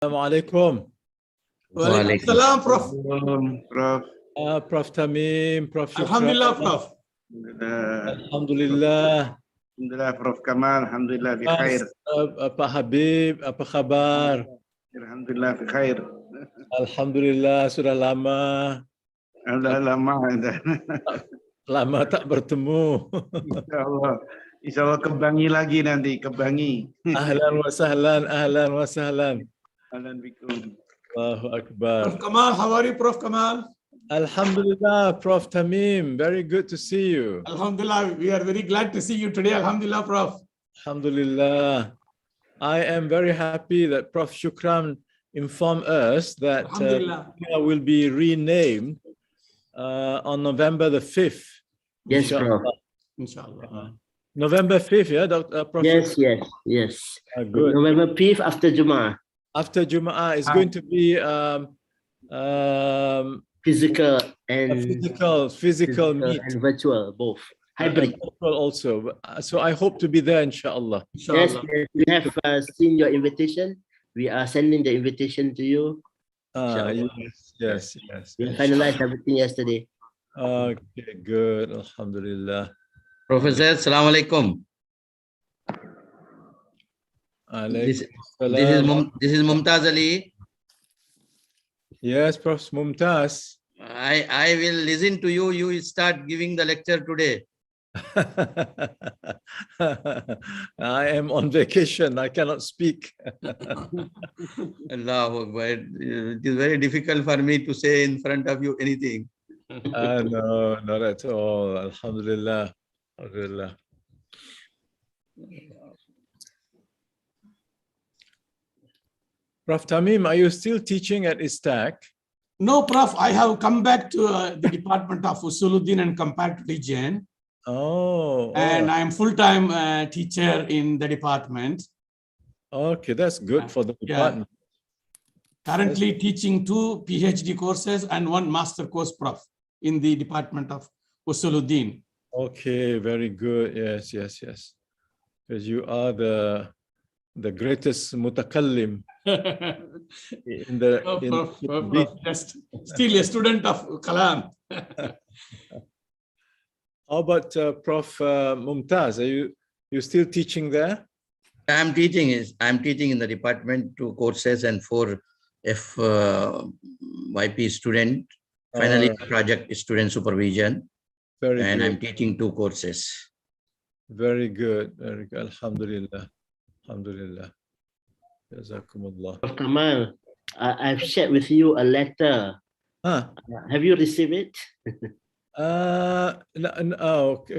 Assalamualaikum. Waalaikumsalam, Prof. Prof. Prof Tamim, Prof Shukran. Alhamdulillah, Prof. Alhamdulillah. Alhamdulillah, Prof Kamal. Alhamdulillah, fi khair. Pak Habib, apa kabar? Alhamdulillah, fi khair. Alhamdulillah, sudah lama. Alhamdulillah, lama. Lama tak bertemu. InsyaAllah. InsyaAllah kebangi lagi nanti, kebangi. Ahlan wa sahlan, ahlan wa sahlan. Ahlan bikum. Allahu Akbar. Prof. Kamal, how are you, Prof. Kamal? Alhamdulillah, Prof Tamim. Very good to see you. Alhamdulillah, we are very glad to see you today. Alhamdulillah, Prof. Alhamdulillah. I am very happy that Prof Shukran informed us that Alhamdulillah. will be renamed on November the 5th. Yes, Prof. Inshallah. November 5th, yeah, Dr. Prof. Yes, yes, yes. Good. November 5th after Jummah. After Jum'ah, it's going to be Physical a and physical meet. and virtual, both. Hybrid. Virtual also. So I hope to be there, inshallah. Yes, yes, we have seen your invitation. We are sending the invitation to you. Yes. We finalized everything yesterday. Okay, good. Alhamdulillah. Professor, Assalamu alaikum. This is Mumtaz Ali. Yes, Prof. Mumtaz. I will listen to you. You will start giving the lecture today. I am on vacation. I cannot speak. Allahu Akbar. It is very difficult for me to say in front of you anything. No, not at all. Alhamdulillah. Alhamdulillah. Prof. Tamim, are you still teaching at ISTAC? No, Prof. I have come back to the Department of Usuluddin and Comparative Religion. And I am full-time teacher in the department. Okay, that's good for the department. Currently teaching 2 PhD courses and 1 master course, Prof. in the Department of Usuluddin. Okay, very good. Yes. Because you are the greatest mutakallim in the still a student of Kalam. How about Prof. Mumtaz? Are you still teaching there? I'm teaching in the department 2 courses and 4 FYP student. Finally, project student supervision. Very and good. I'm teaching 2 courses. Very good. Very good. Alhamdulillah. Alhamdulillah. Jazakumullah. Prof. Kamal, I've shared with you a letter. Have you received it? No.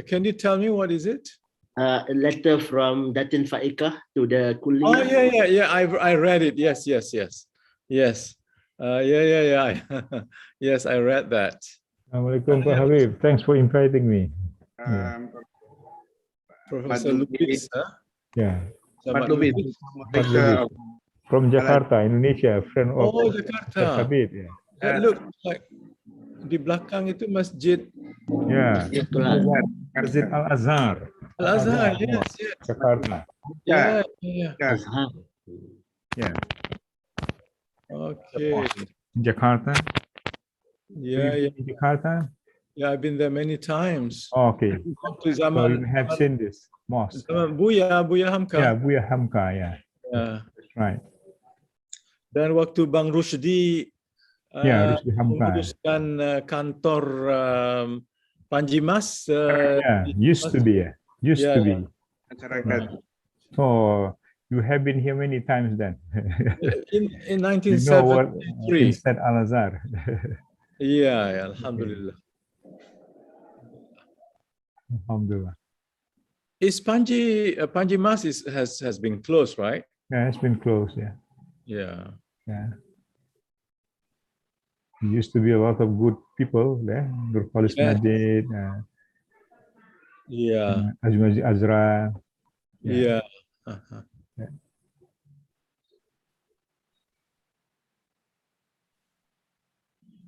Can you tell me what is it? A letter from Datin Faika to the Kuli. Oh, yeah. I read it. Yes. Yes, I read that. Assalamualaikum, Pak Habib. Thanks for inviting me. Professor Lubis, Yeah. Pak Lubis. From Jakarta, Indonesia, friend of Jakarta. Hamid. Yeah. That looks like di belakang itu masjid. Yeah. Masjid Al-Azhar. Al-Azhar, yes. Jakarta. Yeah. Yeah. Okay. Jakarta. Yeah. Jakarta. Yeah, I've been there many times. Okay. So you have seen this mosque. Buya Hamka. Yeah, Buya Hamka. Yeah. That's right. Dan waktu Bang Rusdi Rusdi Hamka menguruskan kantor Panji Mas. Used to be. Masyarakat. So you have been here many times then. In 1973. You know what instead Al-Azhar. Yeah, Alhamdulillah. Alhamdulillah. Is Panji Mas has been closed, right? Yeah, it's been closed. Yeah. There used to be a lot of good people there. Nurkholis Majid, Azmaji Azra. Yeah.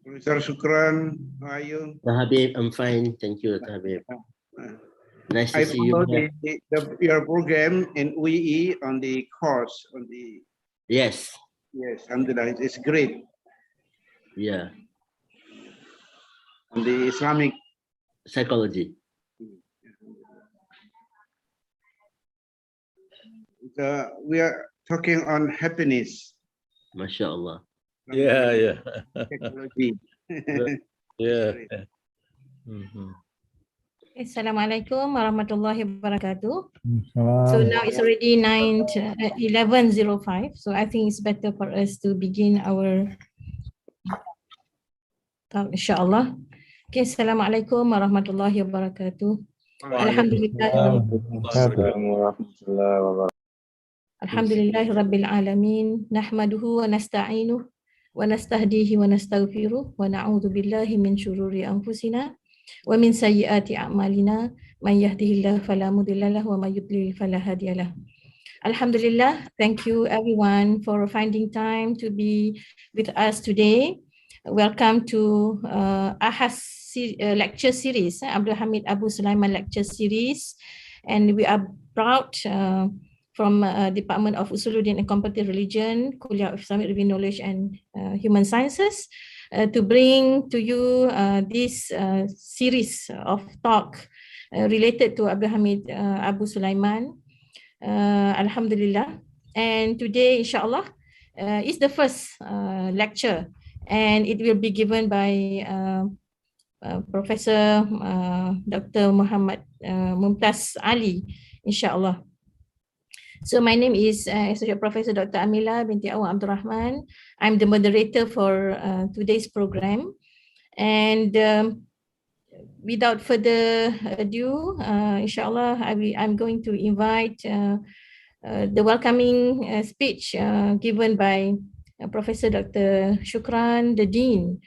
Professor Shukran, how are you? Habib, I'm fine. Thank you, Habib. Nice to see you. Your program in UAE on the course on the. Yes. Yes, alhamdulillah, it's great. Yeah, On the Islamic. psychology. We are talking on happiness. MashaAllah. Yeah. Technology. Yeah. Assalamualaikum warahmatullahi wabarakatuh. Salam. So now it's already 11:05. So I think it's better for us to begin our talk, insyaAllah. Okay, Assalamualaikum warahmatullahi wabarakatuh. Alhamdulillah. Alhamdulillahi Rabbil Alamin. Nahmaduhu wa nasta'inuh wa nastahdihi wa nastaghfiruh wa na'udhu billahi min syururi anfusina wa min sayyiati a'malina man yahdihillahu fala mudhillalah wa may yudlil fala hadiyalah. Alhamdulillah, thank you everyone for finding time to be with us today. Welcome to Ahas lecture series, Abdul Hamid Abu Sulaiman lecture series, and we are proud from Department of Usuluddin and Comparative Religion, Kuliah of Islamic Review Knowledge and Human Sciences, to bring to you this series of talk related to Abdul Hamid Abu Sulaiman. Alhamdulillah. And today, insyaAllah, is the first lecture, and it will be given by Professor Dr. Muhammad Mumtaz Ali, insyaAllah. So my name is Associate Professor Dr. Amila binti Awang Abdul Rahman. I'm the moderator for today's program. And without further ado, inshallah, I'm going to invite the welcoming speech given by Professor Dr. Shukran, the Dean,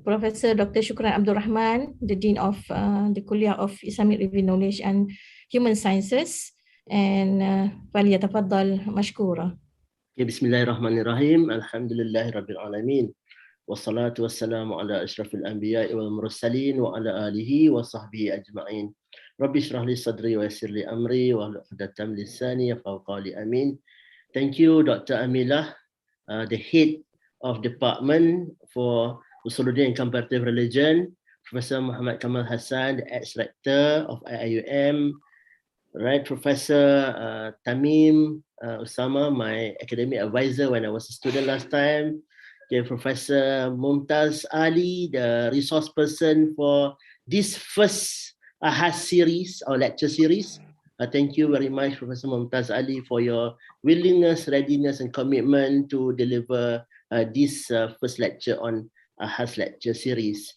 Professor Dr. Shukran Abdul Rahman, the Dean of the Kuliah of Islamic Review Knowledge and Human Sciences. And فليتفضل مشكورا. Bismillahirrahmanirrahim. Alhamdulillahi Rabbil Alamin. Wassalatu wassalamu ala ashrafil anbiya'i wal mursalin wa ala alihi wa sahbihi ajma'in. Rabbi shrah li sadri wa yassir li amri wa hlul 'uqdatam min lisani yafqahu qawli. Amin. Thank you, Dr. Amilah, the head of department for Usuluddin and Comparative Religion, Professor Muhammad Kamal Hassan, the ex-rector of IIUM, right, Professor Tamim Usama, my academic advisor when I was a student last time. Okay, Professor Mumtaz Ali, the resource person for this first Ahas series or lecture series. Thank you very much, Professor Mumtaz Ali, for your willingness, readiness, and commitment to deliver this first lecture on Ahas lecture series.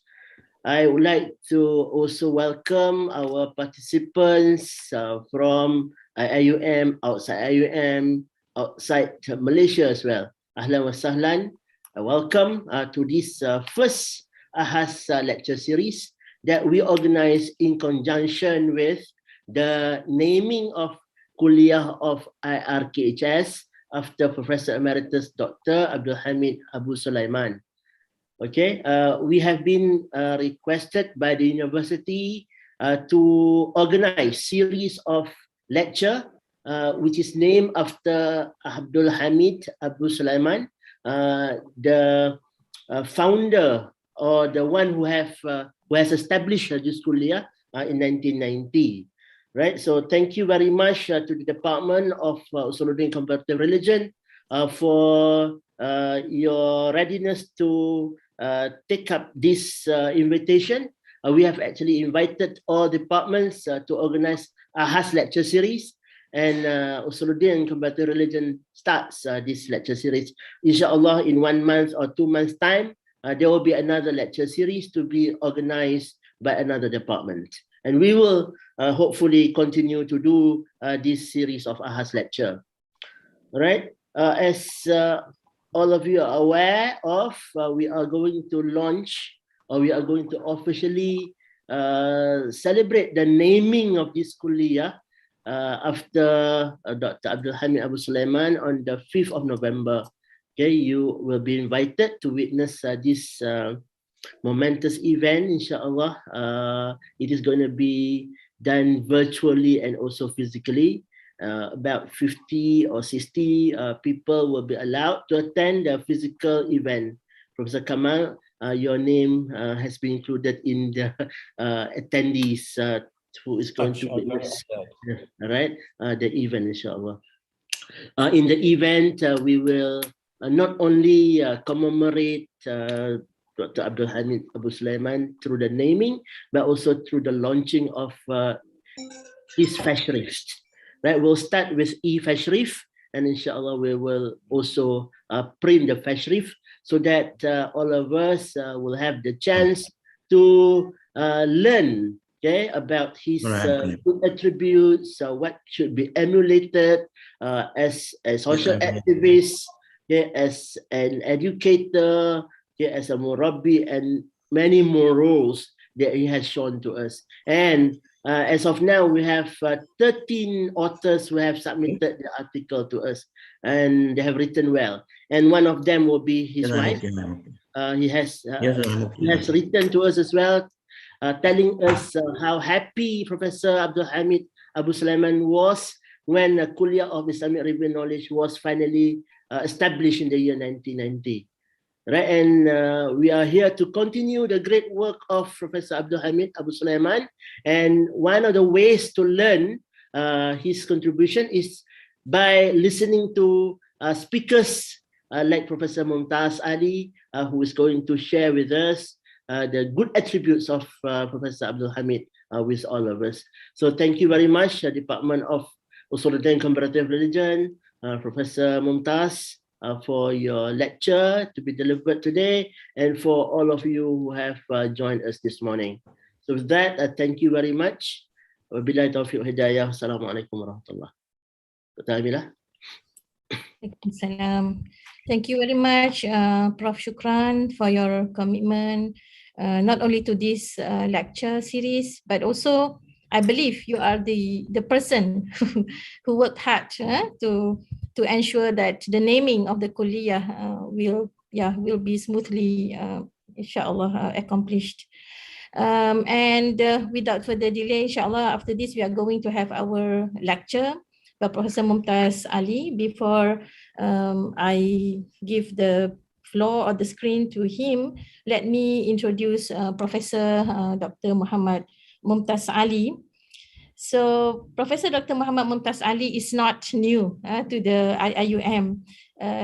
I would like to also welcome our participants from IIUM, outside IIUM, outside Malaysia as well. Ahlan wa sahlan. Welcome to this first Ahas lecture series that we organize in conjunction with the naming of Kuliah of IRKHS after Professor Emeritus Dr. Abdul Hamid Abu Sulaiman. Okay, we have been requested by the university to organize series of lecture which is named after Abdul Hamid Abu Sulaiman, the founder or the one who has established this kuliah in 1990. Right, so thank you very much to the Department of Usuluddin Comparative Religion for your readiness to take up this invitation. We have actually invited all departments to organize Ahas lecture series, and Usuluddin and Comparative Religion starts this lecture series. Inshallah, in 1 month or 2 months' time, there will be another lecture series to be organized by another department. And we will hopefully continue to do this series of Ahas lecture. All right, as all of you are aware of, we are going to launch, or we are going to officially celebrate the naming of this kuliah after Dr. Abdul Hamid Abu Sulaiman on the 5th of November. Okay, you will be invited to witness this momentous event, inshallah. It is going to be done virtually and also physically. about 50 or 60 people will be allowed to attend the physical event. Professor Kamal, your name has been included in the attendees who is going to witness the event, inshallah. In the event, we will not only commemorate Dr. Abdul Hamid Abu Sulaiman through the naming, but also through the launching of his Fashrif. Right, we'll start with Fashrif, and inshallah we will also print the Fashrif so that all of us will have the chance to learn about his good attributes, what should be emulated as a social activist, as an educator, as a murabbi, and many more roles that he has shown to us. And as of now, we have 13 authors who have submitted the article to us, and they have written well. And one of them will be his wife. He has written to us as well, telling us how happy Professor Abdul Hamid Abu Sulaiman was when the Kuliah of Islamic Review Knowledge was finally established in the year 1990. Right, and we are here to continue the great work of Professor Abdul Hamid Abu Sulaiman. And one of the ways to learn his contribution is by listening to speakers like Professor Mumtaz Ali, who is going to share with us the good attributes of Professor Abdul Hamid with all of us. So thank you very much, Department of Usuluddin Comparative Religion, Professor Mumtaz, for your lecture to be delivered today, and for all of you who have joined us this morning. So with that, thank you very much. Wabillahi taufiq hidayah. Assalamualaikum warahmatullahi wabarakatuh. Thank you very much, Prof. Shukran, for your commitment, not only to this lecture series, but also I believe you are the person who worked hard to ensure that the naming of the kulliyah will be smoothly, inshallah, accomplished. And without further delay, inshallah, after this we are going to have our lecture by Professor Mumtaz Ali. Before I give the floor or the screen to him, let me introduce Professor Dr. Muhammad Mumtaz Ali. So Professor Dr. Muhammad Mumtaz Ali is not new to the IUM.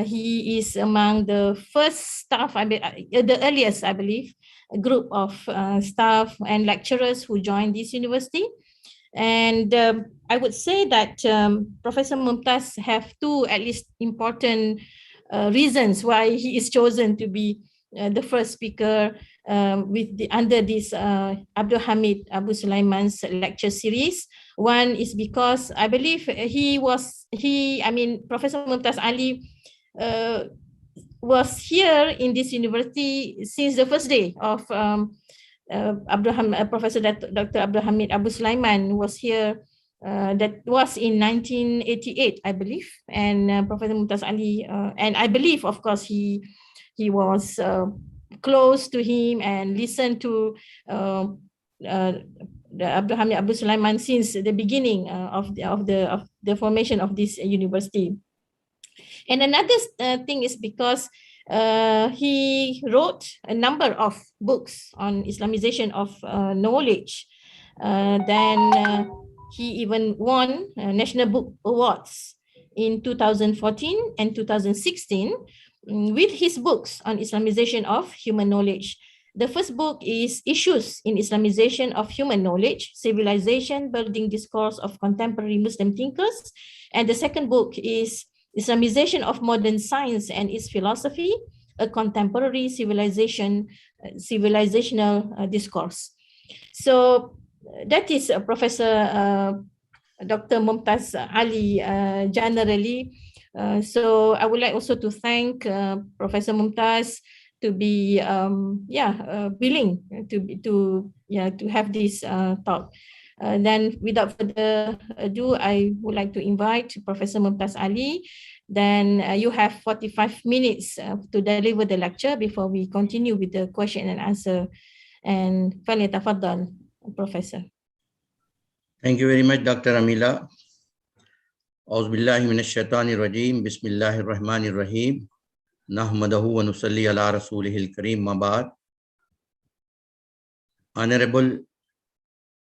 He is among the first staff, the earliest, I believe, group of staff and lecturers who joined this university. And I would say that Professor Mumtaz have two at least important reasons why he is chosen to be the first speaker under this Abdul Hamid Abu Sulaiman's lecture series. One is because I believe Professor Mumtaz Ali was here in this university since the first day of Professor Dr. Abdul Hamid Abu Sulaiman was here. That was in 1988, I believe, and Professor Mumtaz Ali, and I believe, of course, he was close to him and listened to the Abdul Hamid Abu Sulaiman since the beginning of the formation of this university. And another thing is because he wrote a number of books on Islamization of knowledge. Then he even won National Book Awards in 2014 and 2016 with his books on Islamization of human knowledge. The first book is Issues in Islamization of Human Knowledge, Civilization, Building Discourse of Contemporary Muslim Thinkers. And the second book is Islamization of Modern Science and Its Philosophy, a Contemporary Civilizational Discourse. So that is Professor Dr. Mumtaz Ali generally. So I would like also to thank Professor Mumtaz to be willing to have this talk. Then without further ado, I would like to invite Professor Mumtaz Ali. Then you have 45 minutes to deliver the lecture before we continue with the question and answer. And falyatafaddal, Professor. Thank you very much, Dr. Amila. Auzubillahi minash shaitani rajim. Bismillahir rahmanir rahim. Nahmadahu wa nusalli ala rasulihil kareem. Mabad. Honorable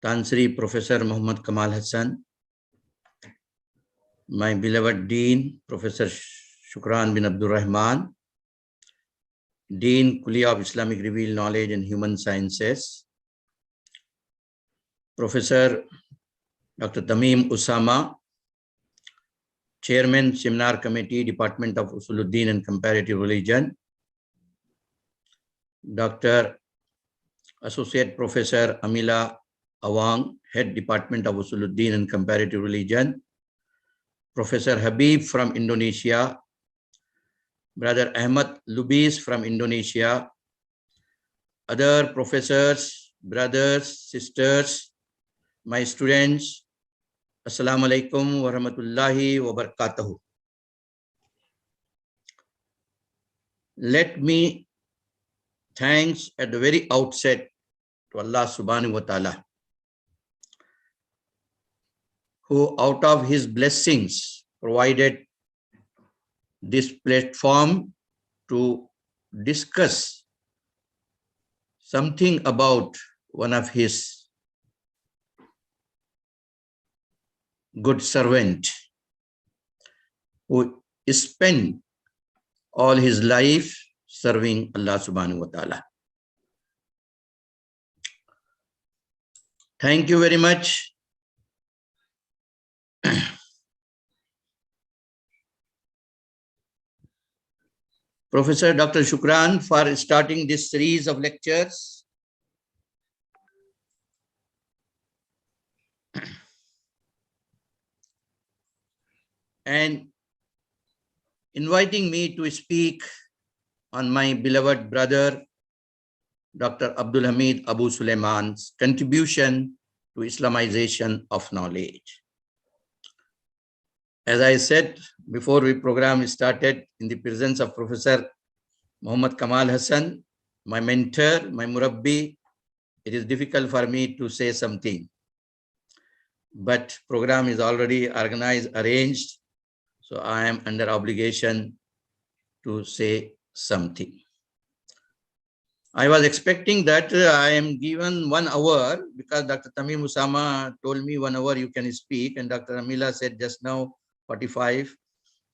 Tansri Professor Muhammad Kamal Hassan, my beloved Dean, Professor Shukran bin Abdul Rahman, Dean Kuliya of Islamic Revealed Knowledge and Human Sciences, Professor Dr. Tamim Usama, Chairman, Seminar Committee, Department of Usuluddin and Comparative Religion, Dr. Associate Professor Amila Awang, Head Department of Usuluddin and Comparative Religion, Professor Habib from Indonesia, Brother Ahmad Lubis from Indonesia, other professors, brothers, sisters, my students, Assalamu alaikum wa rahmatullahi wa barakatuhu. Let me thanks at the very outset to Allah subhanahu wa ta'ala, who out of his blessings provided this platform to discuss something about one of his good servant who spent all his life serving Allah subhanahu wa ta'ala. Thank you very much. Professor Dr. Shukran for starting this series of lectures. And inviting me to speak on my beloved brother, Dr. Abdul Hamid Abu Sulaiman's contribution to Islamization of knowledge. As I said before the program started, in the presence of Professor Muhammad Kamal Hassan, my mentor, my murabbi, it is difficult for me to say something. But program is already organized, arranged, so I am under obligation to say something. I was expecting that I am given 1 hour because Dr. Tamim Usama told me 1 hour you can speak, and Dr. Amila said just now 45.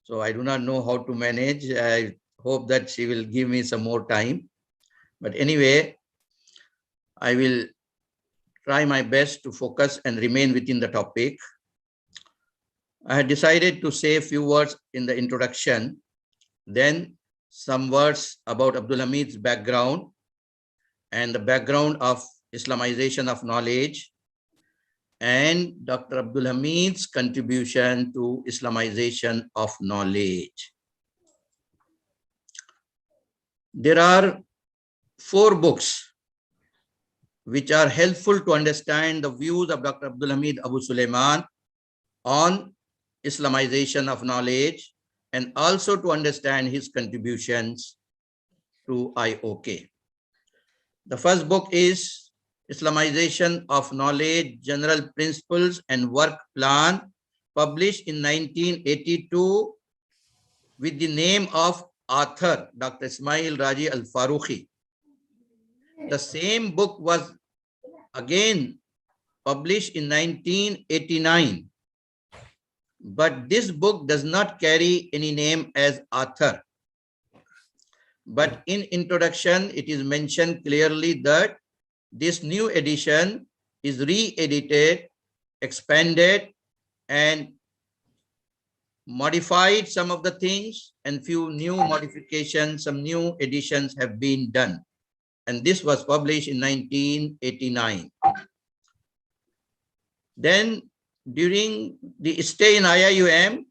So I do not know how to manage. I hope that she will give me some more time. But anyway, I will try my best to focus and remain within the topic. I had decided to say a few words in the introduction, then some words about Abdul Hamid's background and the background of Islamization of knowledge, and Dr. Abdul Hamid's contribution to Islamization of knowledge. There are 4 books which are helpful to understand the views of Dr. Abdul Hamid Abu Sulaiman on Islamization of knowledge and also to understand his contributions to IOK. The first book is Islamization of Knowledge, General Principles and Work Plan, published in 1982 with the name of author Dr. Ismail Raji Al-Faruqi. The same book was again published in 1989, but this book does not carry any name as author. But in introduction, it is mentioned clearly that this new edition is re-edited, expanded, and modified some of the things, and few new modifications, some new editions have been done. And this was published in 1989. Then during the stay in IIUM,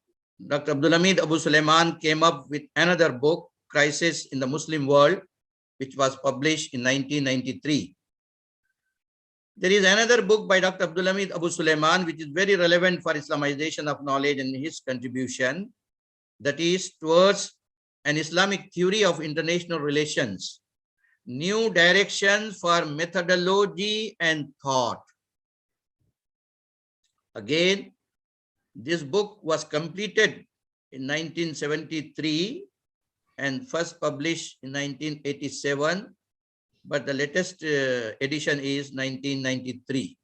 Dr. Abdul Hamid Abu Sulaiman came up with another book, Crisis in the Muslim World, which was published in 1993. There is another book by Dr. Abdul Hamid Abu Sulaiman, which is very relevant for Islamization of knowledge and his contribution, that is Towards an Islamic Theory of International Relations, New Directions for Methodology and Thought. Again, This book was completed in 1973 and first published in 1987, but the latest edition is 1993.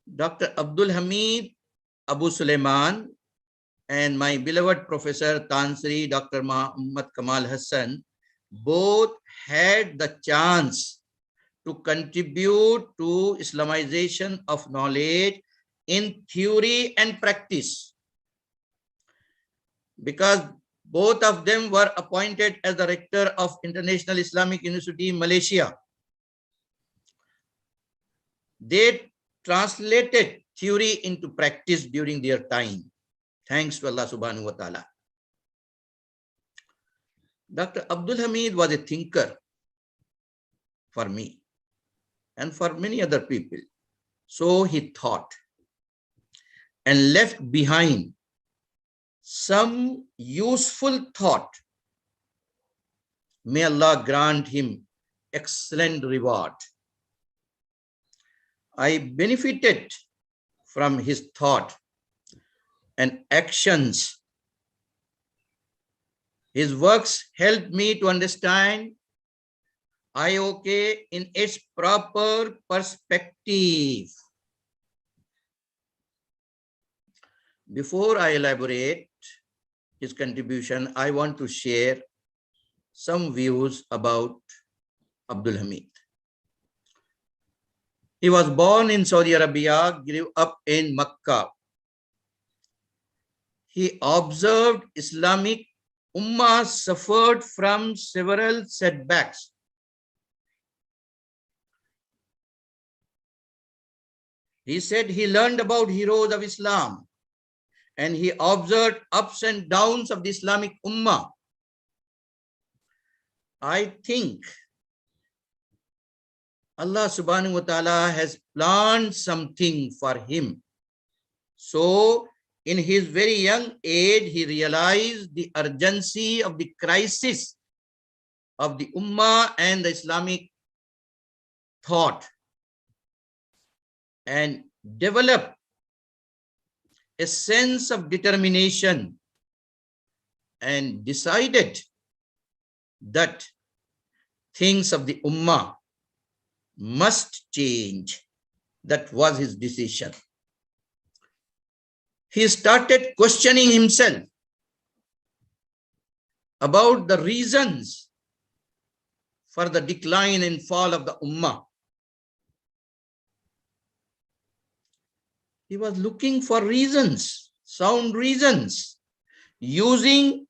Dr. Abdul Hamid Abu Sulaiman and my beloved professor Tansri Dr. Muhammad Kamal Hassan both had the chance to contribute to Islamization of knowledge in theory and practice, because both of them were appointed as the rector of International Islamic University in Malaysia. They translated theory into practice during their time. Thanks to Allah subhanahu wa ta'ala. Dr. Abdul Hamid was a thinker for me and for many other people. So he thought and left behind some useful thought. May Allah grant him excellent reward. I benefited from his thought and actions. His works helped me to understand IOK in its proper perspective. Before I elaborate his contribution, I want to share some views about Abdul Hamid. He was born in Saudi Arabia, grew up in Makkah. He observed Islamic Ummah suffered from several setbacks. He said he learned about heroes of Islam and he observed ups and downs of the Islamic Ummah. I think Allah subhanahu wa ta'ala has planned something for him. So in his very young age, he realized the urgency of the crisis of the Ummah and the Islamic thought and developed a sense of determination and decided that things of the Ummah must change. That was his decision. He started questioning himself about the reasons for the decline and fall of the Ummah. He was looking for reasons, sound reasons, using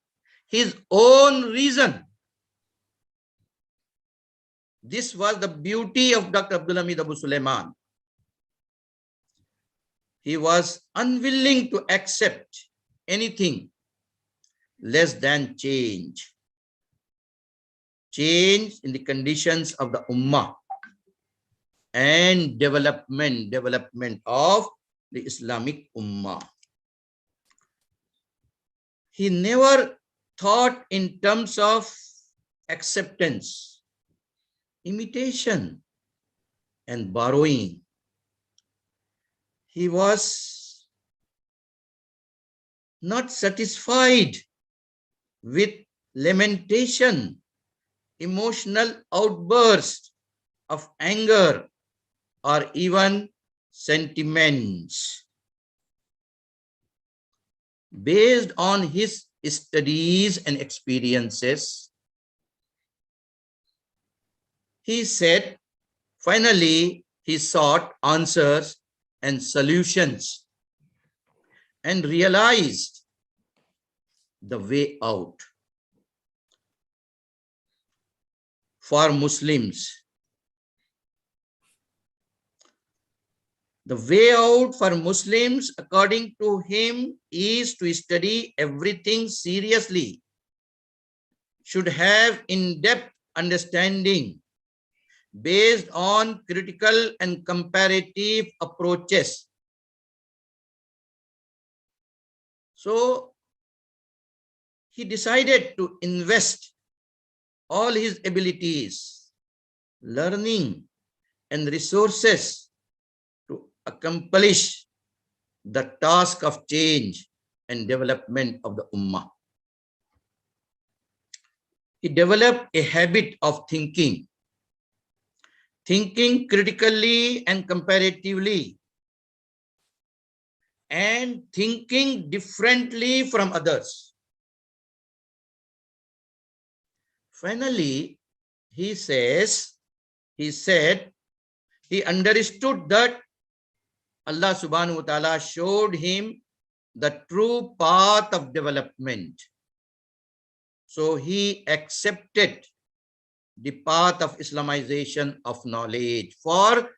his own reason. This was the beauty of Dr. Abdul Hamid Abu Sulaiman. He was unwilling to accept anything less than change. Change in the conditions of the Ummah and development of the Islamic Ummah. He never thought in terms of acceptance, imitation, and borrowing. He was not satisfied with lamentation, emotional outbursts of anger, or even sentiments. Based on his studies and experiences, he said, finally, he sought answers and solutions and realized the way out. For Muslims, the way out for Muslims, according to him, is to study everything seriously, should have in-depth understanding based on critical and comparative approaches. So he decided to invest all his abilities, learning, and resources to accomplish the task of change and development of the Ummah. He developed a habit of thinking critically and comparatively, and thinking differently from others. Finally, he said he understood that Allah subhanahu wa ta'ala showed him the true path of development. So he accepted the path of Islamization of knowledge for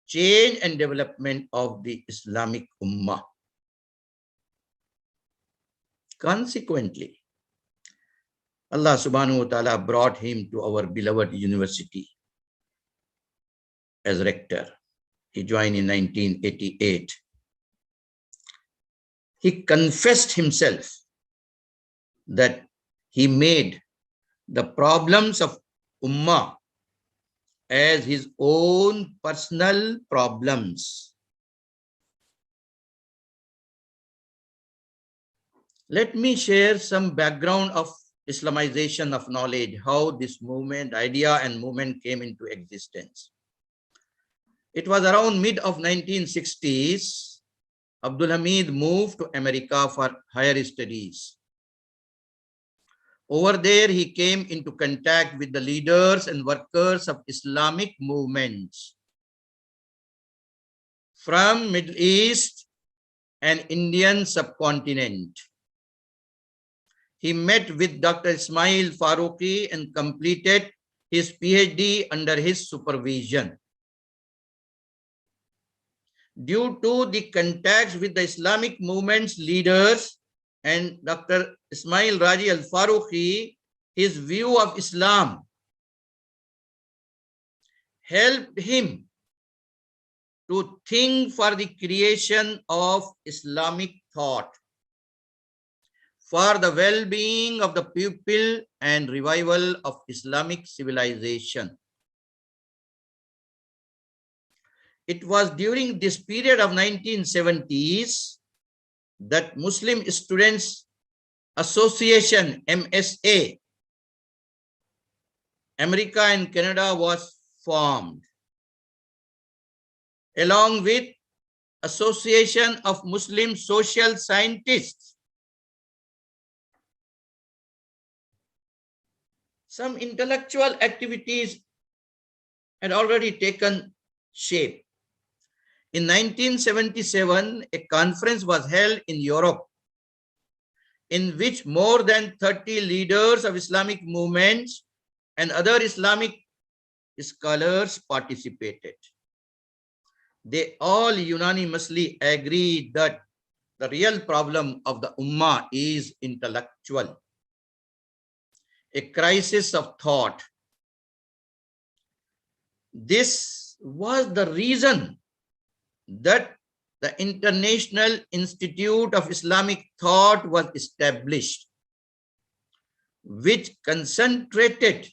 change and development of the Islamic Ummah. Consequently, Allah subhanahu wa ta'ala brought him to our beloved university as rector. He joined in 1988. He confessed himself that he made the problems of Ummah as his own personal problems. Let me share some background of Islamization of knowledge, how this movement, idea and movement came into existence. It was around mid of 1960s, Abdul Hamid moved to America for higher studies. Over there, he came into contact with the leaders and workers of Islamic movements from Middle East and Indian subcontinent. He met with Dr. Ismail Farooqi and completed his PhD under his supervision. Due to the contacts with the Islamic movement's leaders and Dr. Ismail Raji al-Farooqi, his view of Islam helped him to think for the creation of Islamic thought, for the well-being of the people and revival of Islamic civilization. It was during this period of 1970s that Muslim Students Association, MSA, America and Canada was formed, along with Association of Muslim Social Scientists. Some intellectual activities had already taken shape. In 1977, a conference was held in Europe in which more than 30 leaders of Islamic movements and other Islamic scholars participated. They all unanimously agreed that the real problem of the Ummah is intellectual, a crisis of thought. This was the reason that the International Institute of Islamic Thought was established, which concentrated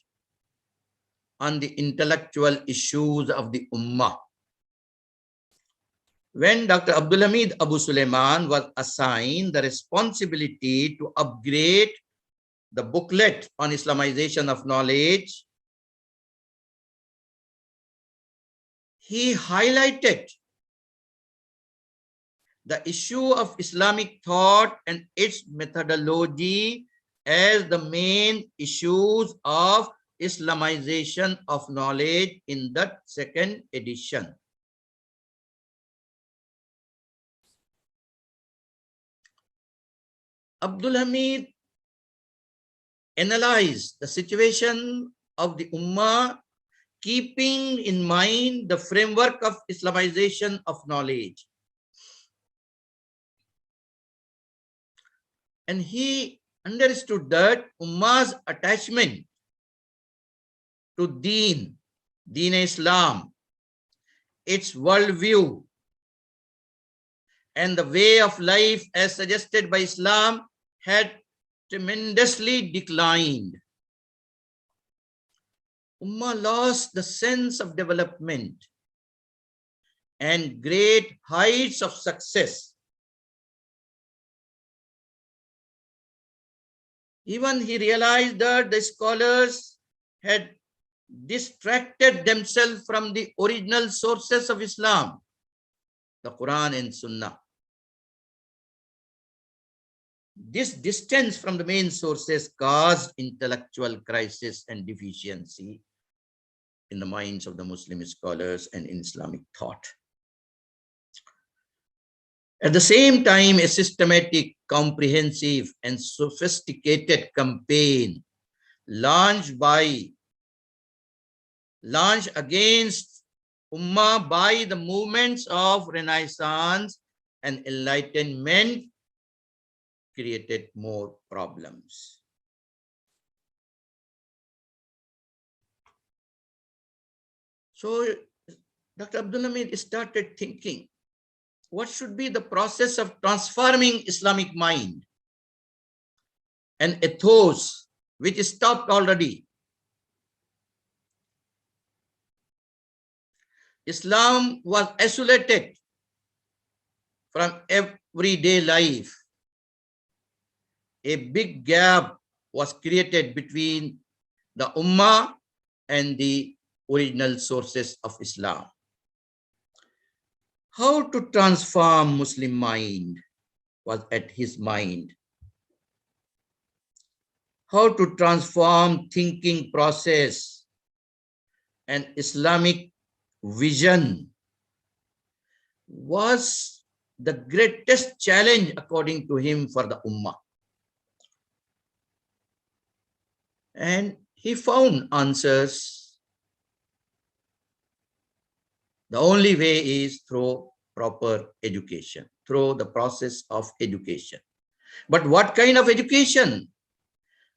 on the intellectual issues of the Ummah. When Dr. Abdul Hamid Abu Sulaiman was assigned the responsibility to upgrade the booklet on Islamization of knowledge, he highlighted the issue of Islamic thought and its methodology as the main issues of Islamization of knowledge in that second edition. Abdul Hamid analyzed the situation of the Ummah, keeping in mind the framework of Islamization of knowledge. And he understood that Ummah's attachment to Deen Islam, its worldview, and the way of life as suggested by Islam had tremendously declined. Ummah lost the sense of development and great heights of success Even he realized that the scholars had distracted themselves from the original sources of Islam, the Quran and Sunnah. This distance from the main sources caused intellectual crisis and deficiency in the minds of the Muslim scholars and in Islamic thought. At the same time, a systematic, comprehensive, and sophisticated campaign launched against Ummah by the movements of Renaissance and Enlightenment created more problems. So Dr. Abdul Hamid started thinking, what should be the process of transforming Islamic mind and ethos, which stopped already? Islam was isolated from everyday life. A big gap was created between the Ummah and the original sources of Islam. How to transform Muslim mind was at his mind. How to transform thinking process and Islamic vision was the greatest challenge, according to him, for the Ummah. And he found answers. The only way is through proper education, through the process of education. But what kind of education?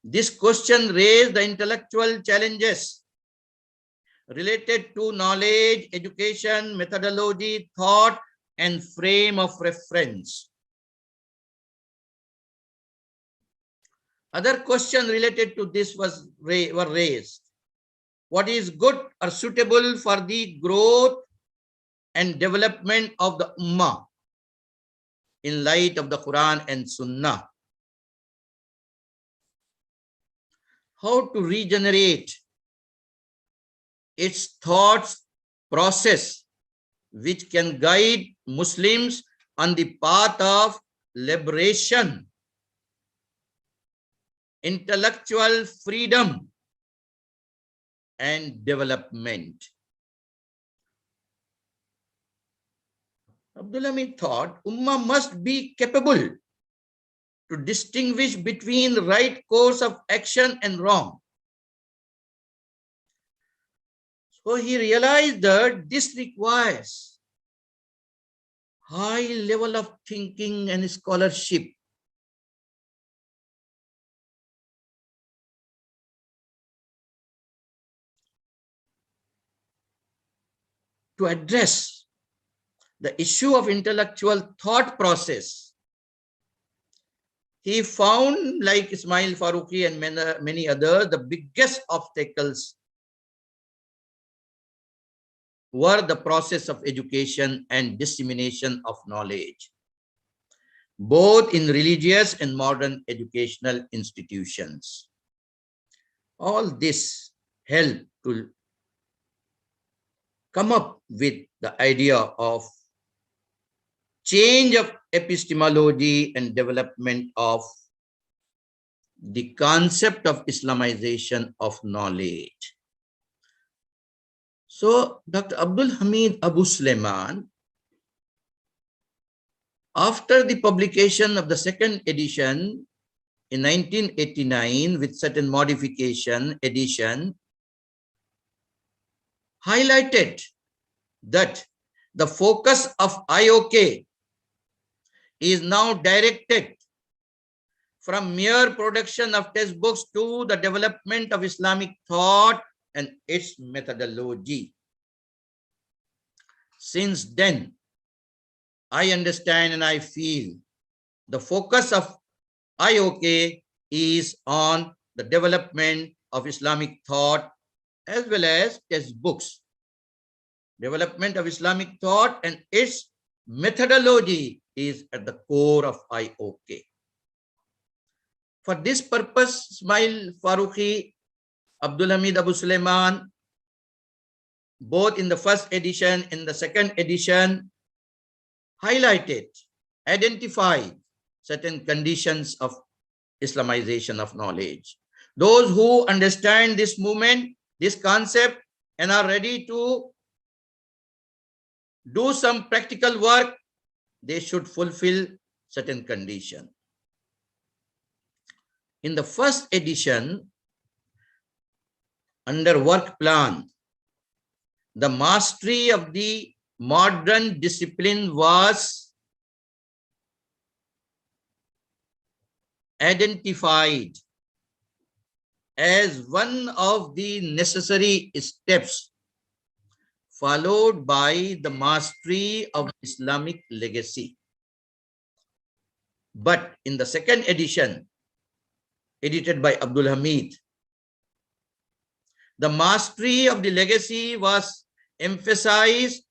This question raised the intellectual challenges related to knowledge, education, methodology, thought, and frame of reference. Other questions related to this were raised. What is good or suitable for the growth and development of the Ummah in light of the Quran and Sunnah? How to regenerate its thoughts process, which can guide Muslims on the path of liberation, intellectual freedom, and development. Abdul Hamid thought Ummah must be capable to distinguish between the right course of action and wrong. So he realized that this requires high level of thinking and scholarship. To address the issue of intellectual thought process, he found, like Ismail Farooqi and many others, the biggest obstacles were the process of education and dissemination of knowledge, both in religious and modern educational institutions. All this helped to come up with the idea of change of epistemology and development of the concept of Islamization of knowledge. So Dr. Abdul Hamid Abu Sulaiman, after the publication of the second edition in 1989 with certain modification edition, highlighted that the focus of IOK is now directed from mere production of textbooks to the development of Islamic thought and its methodology. Since then, I understand and I feel the focus of IOK is on the development of Islamic thought as well as textbooks. Development of Islamic thought and its methodology is at the core of IOK. For this purpose, Ismail Farooqi, Abdul Hamid Abu Sulaiman, both in the first edition and the second edition, highlighted, identified certain conditions of Islamization of knowledge. Those who understand this movement, this concept, and are ready to do some practical work, they should fulfill certain conditions. In the first edition, under work plan, the mastery of the modern discipline was identified as one of the necessary steps, followed by the mastery of Islamic legacy. But in the second edition, edited by Abdul Hamid, the mastery of the legacy was emphasized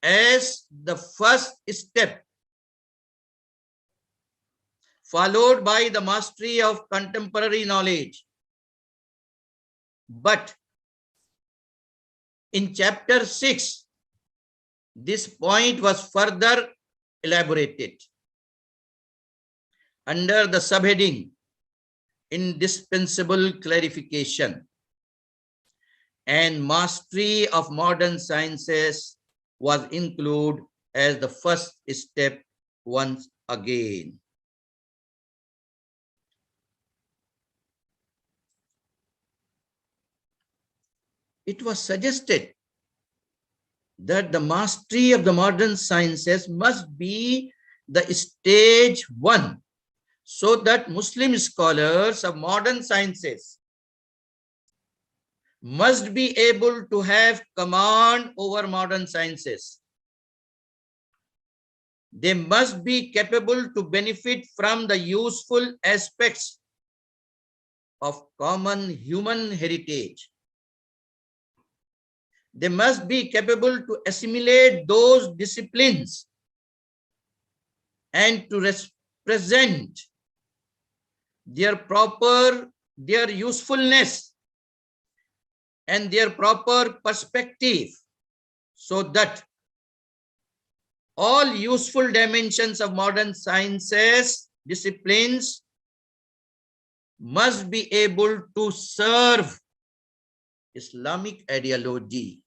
as the first step, followed by the mastery of contemporary knowledge. But in chapter 6, this point was further elaborated under the subheading indispensable clarification, and mastery of modern sciences was included as the first step once again. It was suggested that the mastery of the modern sciences must be the stage 1, so that Muslim scholars of modern sciences must be able to have command over modern sciences. They must be capable to benefit from the useful aspects of common human heritage. They must be capable to assimilate those disciplines and to represent their usefulness and their proper perspective, so that all useful dimensions of modern sciences, disciplines, must be able to serve Islamic ideology,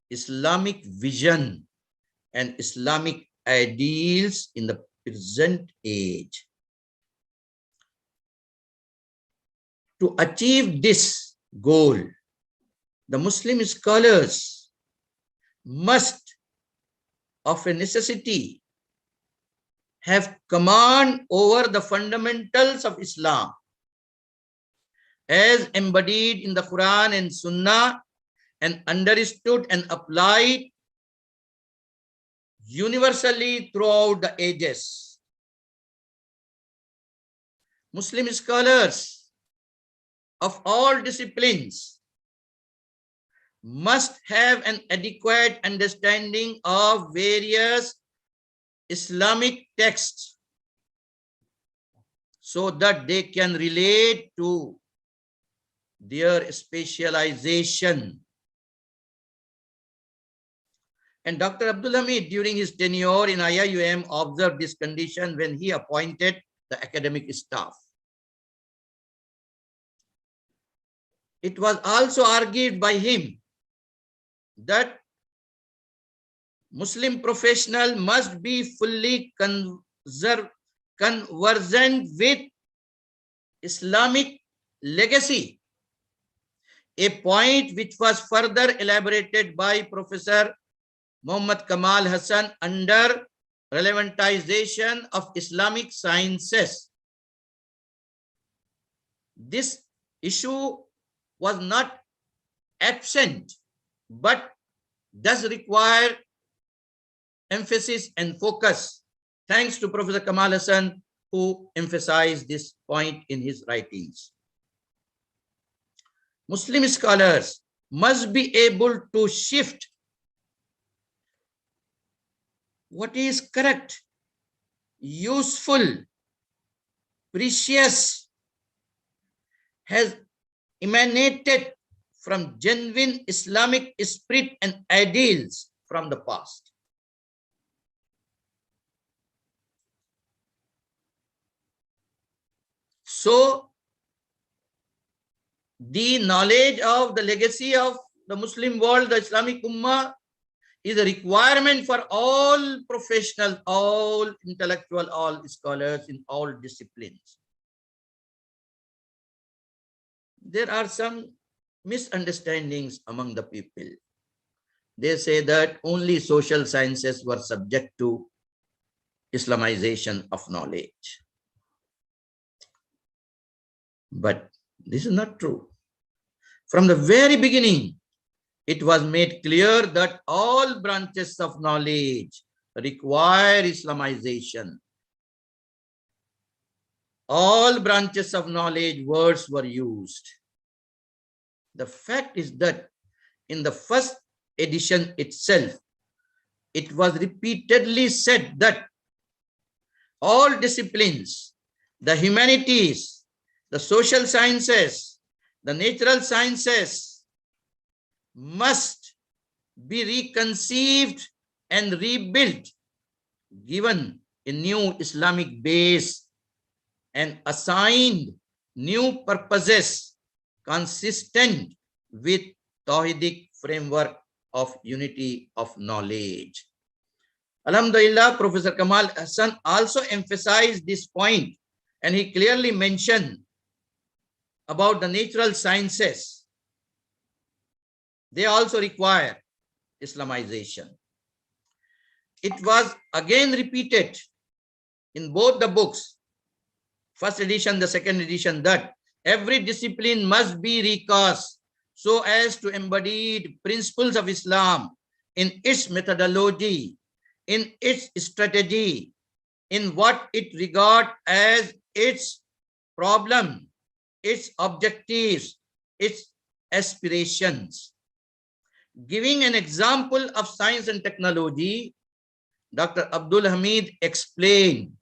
Islamic vision, and Islamic ideals in the present age. To achieve this goal, the Muslim scholars must, of a necessity, have command over the fundamentals of Islam as embodied in the Quran and Sunnah, and understood and applied universally throughout the ages. Muslim scholars of all disciplines must have an adequate understanding of various Islamic texts, so that they can relate to their specialization. And Dr. Abdul Hamid, during his tenure in IIUM, observed this condition when he appointed the academic staff. It was also argued by him that Muslim professional must be fully conversant with Islamic legacy, a point which was further elaborated by Professor Muhammad Kamal Hassan under relevantization of Islamic sciences. This issue was not absent, but does require emphasis and focus, thanks to Professor Kamal Hassan, who emphasized this point in his writings. Muslim scholars must be able to shift what is correct, useful, precious, has emanated from genuine Islamic spirit and ideals from the past. So, the knowledge of the legacy of the Muslim world, the Islamic Ummah, is a requirement for all professionals, all intellectual, all scholars in all disciplines. There are some misunderstandings among the people. They say that only social sciences were subject to Islamization of knowledge. But this is not true. From the very beginning, it was made clear that all branches of knowledge require Islamization. All branches of knowledge words were used. The fact is that in the first edition itself, it was repeatedly said that all disciplines, the humanities, the social sciences, the natural sciences must be reconceived and rebuilt, given a new Islamic base and assigned new purposes consistent with Tawhidic framework of unity of knowledge. Alhamdulillah, Professor Kamal Hassan also emphasized this point, and he clearly mentioned about the natural sciences. They also require Islamization. It was again repeated in both the books, first edition, the second edition, that every discipline must be recast so as to embody the principles of Islam in its methodology, in its strategy, in what it regards as its problem, its objectives, its aspirations. Giving an example of science and technology, Dr. Abdul Hamid explained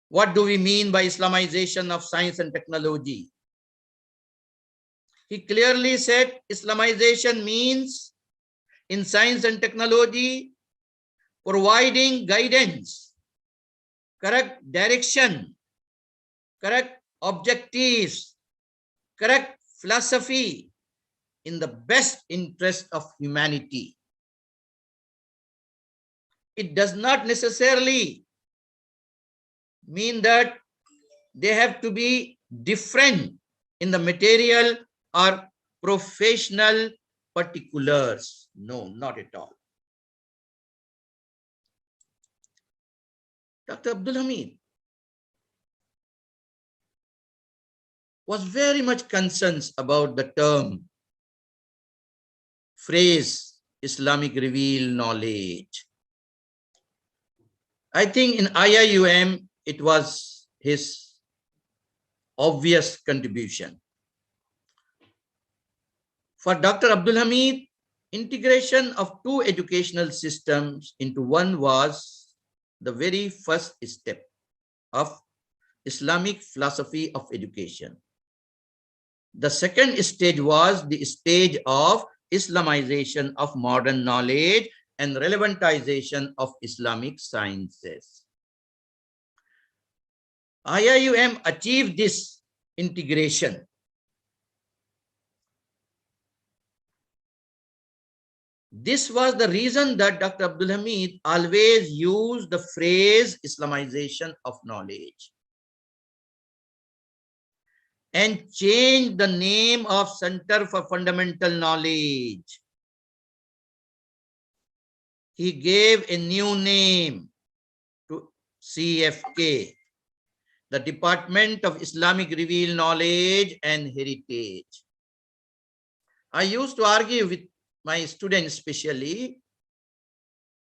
what do we mean by Islamization of science and technology. He clearly said Islamization means in science and technology providing guidance, correct direction, correct objectives, correct philosophy in the best interest of humanity. It does not necessarily mean that they have to be different in the material or professional particulars. No, not at all. Dr. Abdul Hamid was very much concerned about the term, phrase, Islamic revealed knowledge. I think in IIUM, it was his obvious contribution. For Dr. Abdul Hamid, integration of two educational systems into one was the very first step of Islamic philosophy of education. The second stage was the stage of Islamization of modern knowledge and relevantization of Islamic sciences. IIUM achieved this integration. This was the reason that Dr. Abdul Hamid always used the phrase Islamization of knowledge and changed the name of Center for Fundamental Knowledge. He gave a new name to CFK, the Department of Islamic Revealed Knowledge and Heritage. I used to argue with my students especially,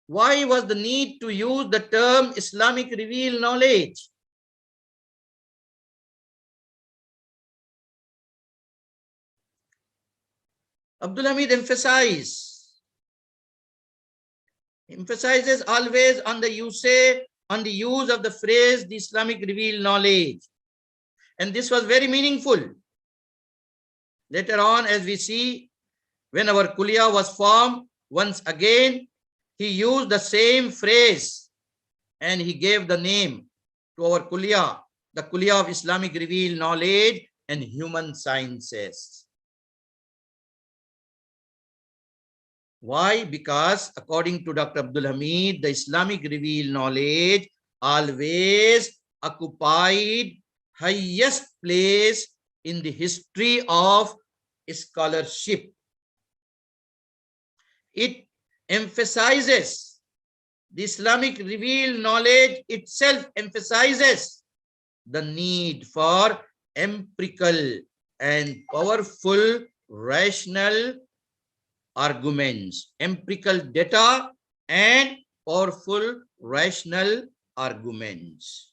why was the need to use the term Islamic Revealed Knowledge? Abdul Hamid emphasizes always on the use of the phrase the Islamic revealed knowledge. And this was very meaningful. Later on, as we see, when our kuliya was formed, once again, he used the same phrase and he gave the name to our kuliya, the kuliya of Islamic revealed knowledge and human sciences. Why? Because according to Dr. Abdul Hamid, the Islamic revealed knowledge always occupied highest place in the history of scholarship. It emphasizes, the Islamic revealed knowledge itself emphasizes the need for empirical and powerful rational arguments, empirical data and powerful rational arguments.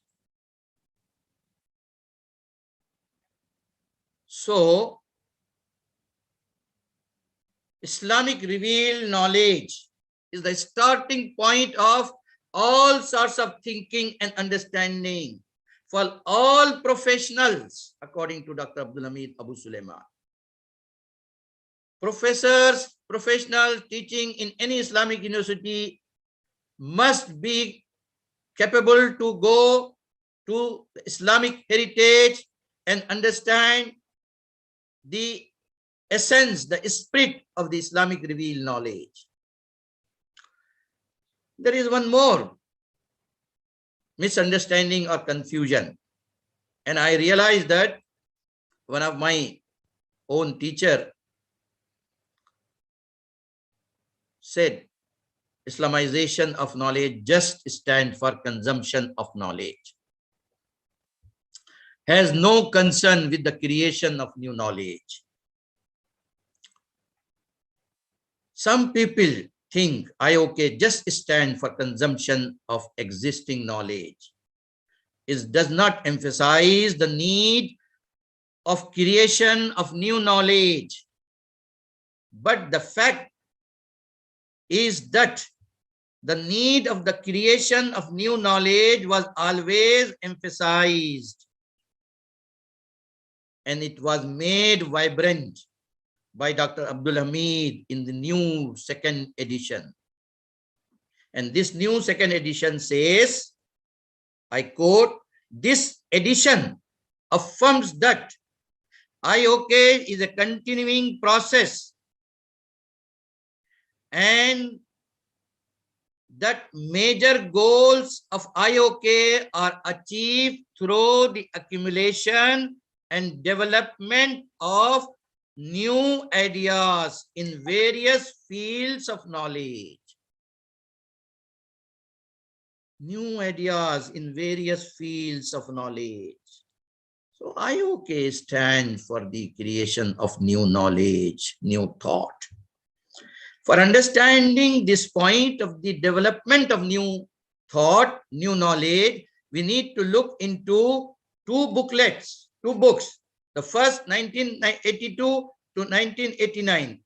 So, Islamic revealed knowledge is the starting point of all sorts of thinking and understanding for all professionals, according to Dr. Abdul Hamid Abu Sulaiman. Professors, professionals teaching in any Islamic university must be capable to go to Islamic heritage and understand the essence, the spirit of the Islamic revealed knowledge. There is one more misunderstanding or confusion. And I realized that one of my own teacher said, Islamization of knowledge just stands for consumption of knowledge, has no concern with the creation of new knowledge. Some people think IOK just stands for consumption of existing knowledge. It does not emphasize the need of creation of new knowledge. But the fact is that the need of the creation of new knowledge was always emphasized, and it was made vibrant by Dr. Abdul Hamid in the new second edition. And this new second edition says, I quote, "This edition affirms that IOK is a continuing process and that major goals of IOK are achieved through the accumulation and development of new ideas in various fields of knowledge." New ideas in various fields of knowledge. So IOK stands for the creation of new knowledge, new thought. For understanding this point of the development of new thought, new knowledge, we need to look into two books. The first, 1982 to 1989.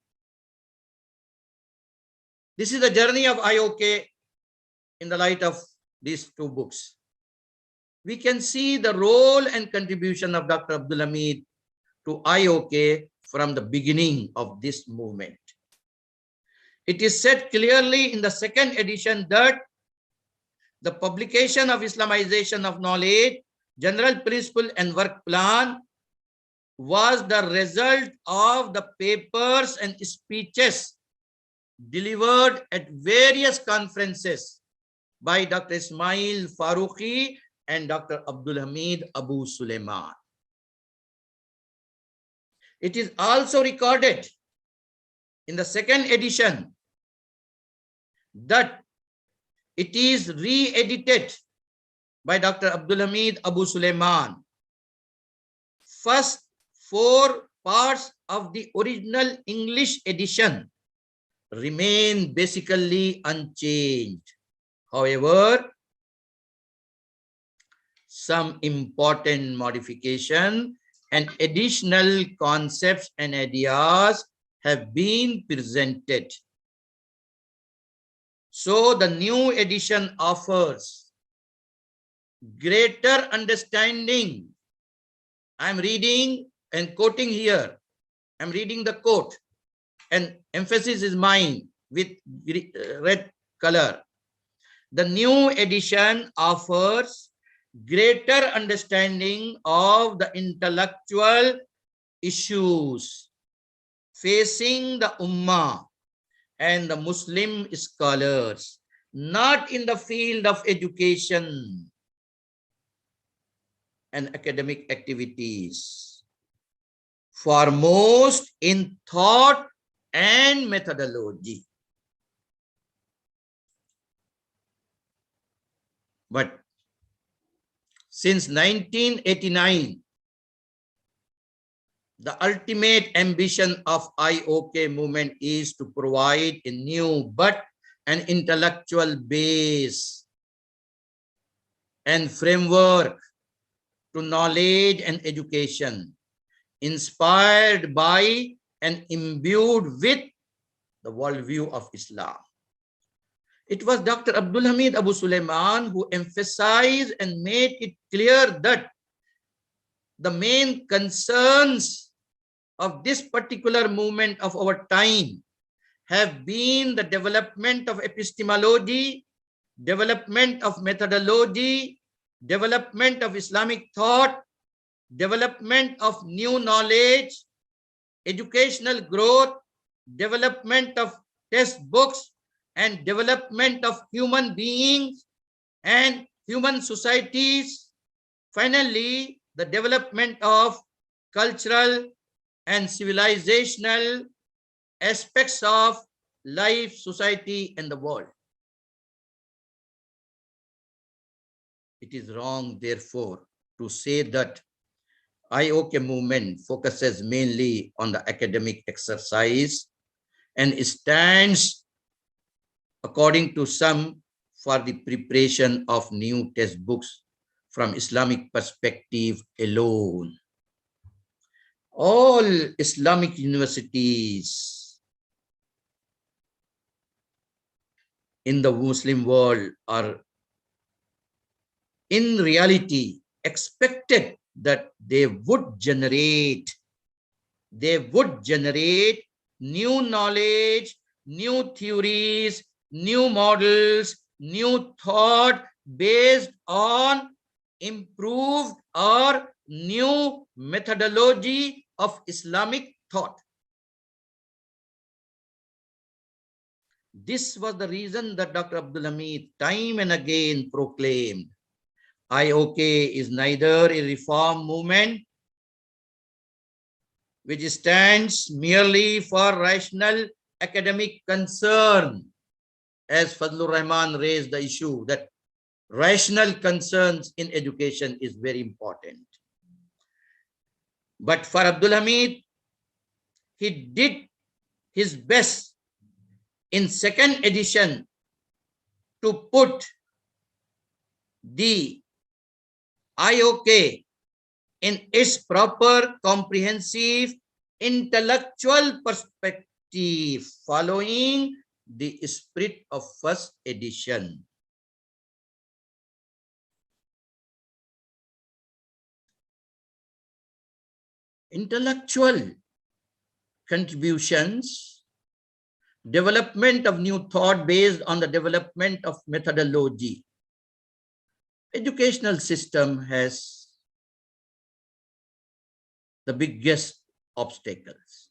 This is the journey of IOK in the light of these two books. We can see the role and contribution of Dr. Abdul Hamid to IOK from the beginning of this movement. It is said clearly in the second edition that the publication of Islamization of knowledge, general principle and work plan was the result of the papers and speeches delivered at various conferences by Dr. Ismail Farooqi and Dr. Abdul Hamid Abu Sulaiman. It is also recorded in the second edition that it is re-edited by Dr. Abdul Hamid Abu Sulaiman. First 4 parts of the original English edition remain basically unchanged. However, some important modification and additional concepts and ideas have been presented. So the new edition offers greater understanding I'm reading and quoting here. I'm reading the quote, and emphasis is mine with red color. The new edition offers greater understanding of the intellectual issues facing the Ummah and the Muslim scholars, not in the field of education and academic activities, foremost in thought and methodology. But since 1989, the ultimate ambition of IOK movement is to provide a new but an intellectual base and framework to knowledge and education, inspired by and imbued with the worldview of Islam. It was Dr. Abdul Hamid Abu Sulaiman who emphasized and made it clear that the main concerns of this particular movement of our time have been the development of epistemology, development of methodology, development of Islamic thought, development of new knowledge, educational growth, development of textbooks, and development of human beings and human societies. Finally, the development of cultural and civilizational aspects of life, society, and the world. It is wrong, therefore, to say that IOK movement focuses mainly on the academic exercise and stands, according to some, for the preparation of new textbooks from Islamic perspective alone. All Islamic universities in the Muslim world are in reality expected that they would generate new knowledge, new theories, new models, new thought based on improved or new methodology of Islamic thought. This was the reason that Dr. Abdul Hamid time and again proclaimed IOK is neither a reform movement which stands merely for rational academic concern, as Fadlur Rahman raised the issue that rational concerns in education is very important. But for Abdul Hamid, he did his best in second edition to put the IOK in its proper comprehensive intellectual perspective, following the spirit of first edition. Intellectual contributions, development of new thought based on the development of methodology. Educational system has the biggest obstacles.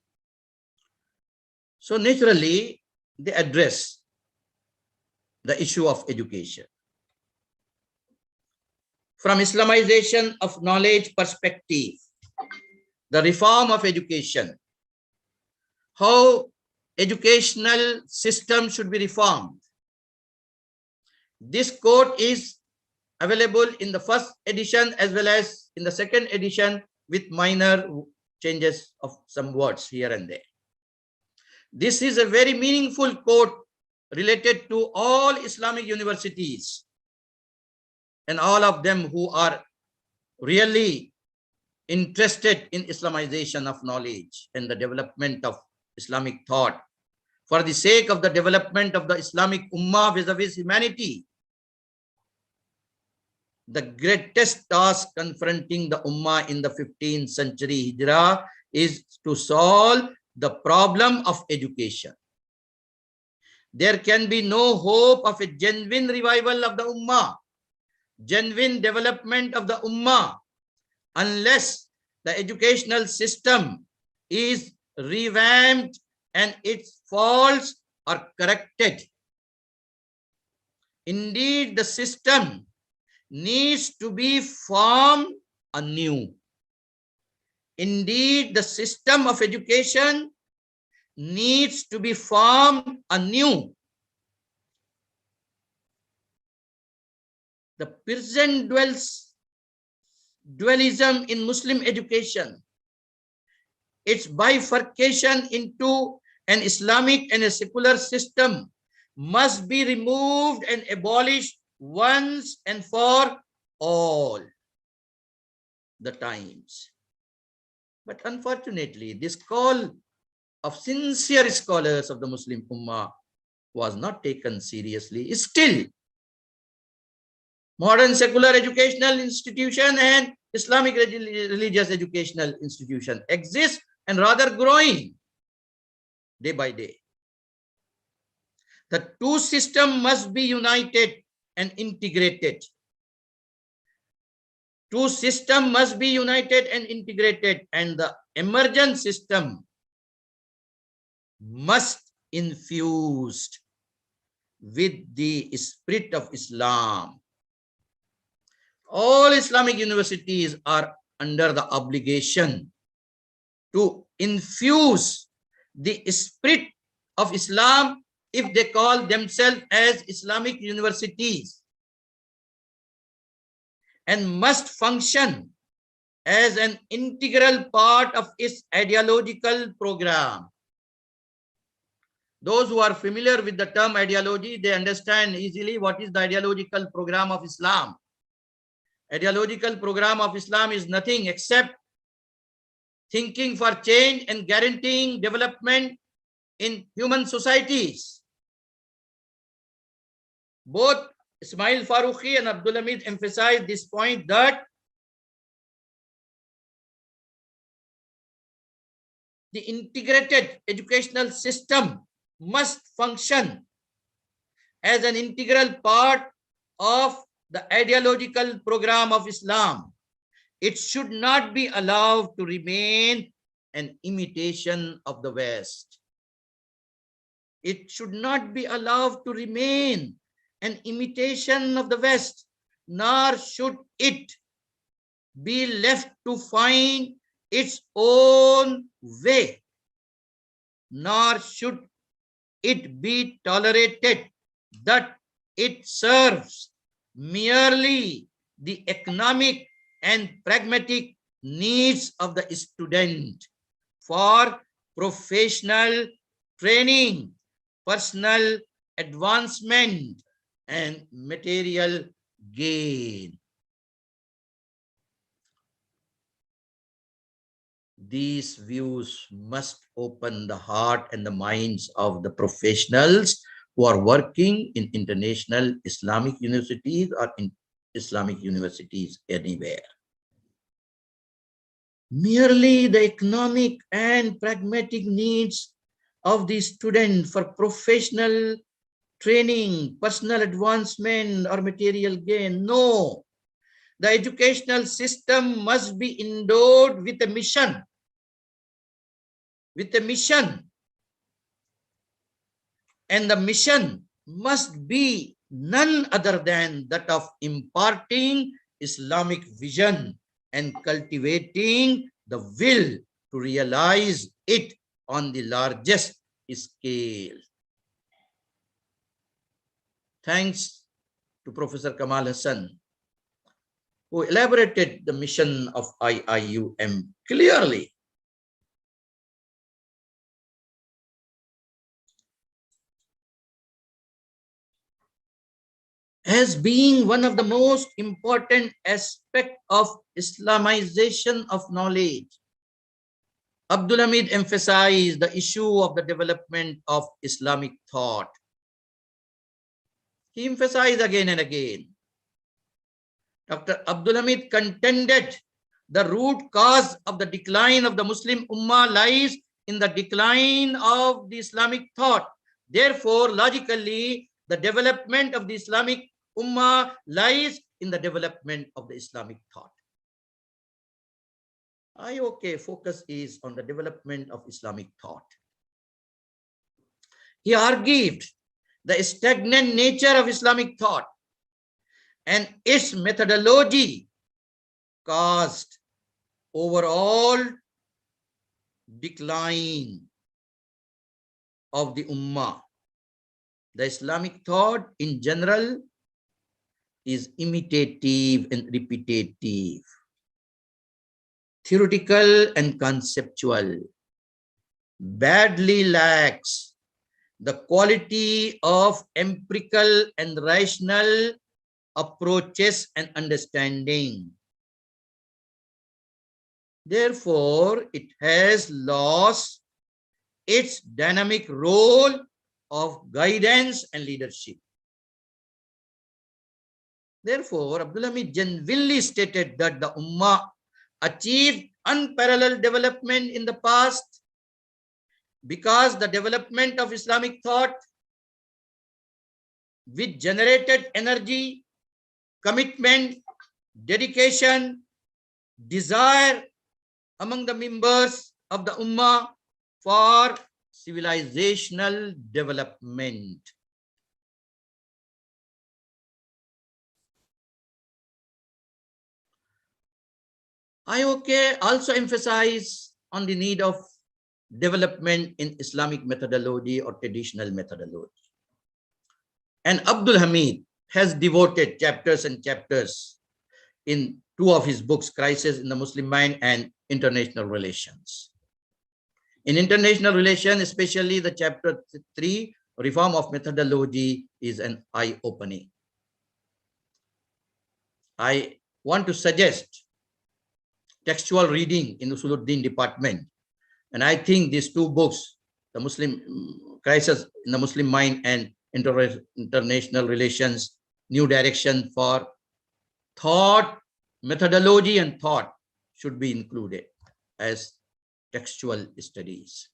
So naturally, they address the issue of education. From Islamization of knowledge perspective, the reform of education, how educational system should be reformed. This quote is available in the first edition as well as in the second edition with minor changes of some words here and there. This is a very meaningful quote related to all Islamic universities and all of them who are really interested in Islamization of knowledge and the development of Islamic thought for the sake of the development of the Islamic Ummah vis-a-vis humanity. the greatest task confronting the Ummah in the 15th century Hijrah is to solve the problem of education. There can be no hope of a genuine revival of the Ummah, genuine development of the Ummah, unless the educational system is revamped and its faults are corrected. Indeed, the system needs to be formed anew. Indeed, the system of education needs to be formed anew. The present dualism in Muslim education, its bifurcation into an Islamic and a secular system, must be removed and abolished once and for all the times. But unfortunately, this call of sincere scholars of the Muslim Ummah was not taken seriously. Still, modern secular educational institution and Islamic religious educational institution exist and rather growing day by day. The two systems must be united and integrated. Two systems must be united and integrated, and the emergent system must infused with the spirit of Islam. All Islamic universities are under the obligation to infuse the spirit of Islam if they call themselves as Islamic universities, and must function as an integral part of its ideological program. Those who are familiar with the term ideology, they understand easily what is the ideological program of Islam. Ideological program of Islam is nothing except thinking for change and guaranteeing development in human societies. Both Ismail Farooqi and Abdul Hamid emphasized this point, that the integrated educational system must function as an integral part of the ideological program of Islam. It should not be allowed to remain an imitation of the West. It should not be allowed to remain an imitation of the West, nor should it be left to find its own way, nor should it be tolerated that it serves merely the economic and pragmatic needs of the student for professional training, personal advancement, and material gain. These views must open the heart and the minds of the professionals who are working in international Islamic universities or in Islamic universities anywhere. Merely the economic and pragmatic needs of the student for professional training, personal advancement, or material gain. No. The educational system must be endowed with a mission. With a mission. And the mission must be none other than that of imparting Islamic vision and cultivating the will to realize it on the largest scale. Thanks to Professor Kamal Hassan, who elaborated the mission of IIUM clearly. As being one of the most important aspects of Islamization of knowledge, Abdul Hamid emphasized the issue of the development of Islamic thought. He emphasized again and again Dr. Abdul Hamid contended the root cause of the decline of the Muslim Ummah lies in the decline of the Islamic thought. Therefore, logically, the development of the Islamic Ummah lies in the development of the Islamic thought. IOK focus is on the development of Islamic thought. He argued the stagnant nature of Islamic thought and its methodology caused overall decline of the Ummah. The Islamic thought in general is imitative and repetitive, theoretical and conceptual, badly lacks the quality of empirical and rational approaches and understanding. Therefore, it has lost its dynamic role of guidance and leadership. Therefore, Abdul Hamid genuinely stated that the Ummah achieved unparalleled development in the past because the development of Islamic thought, which generated energy, commitment, dedication, desire among the members of the Ummah for civilizational development. IOK also emphasized on the need of development in Islamic methodology or traditional methodology. And Abdul Hamid has devoted chapters and chapters in two of his books, Crisis in the Muslim Mind and International Relations. In international relations, especially the chapter 3, Reform of Methodology, is an eye-opening. I want to suggest textual reading in Usuluddin department. And I think these two books, the Muslim Crisis in the Muslim Mind and International Relations, New Direction for Thought, Methodology and Thought, should be included as textual studies.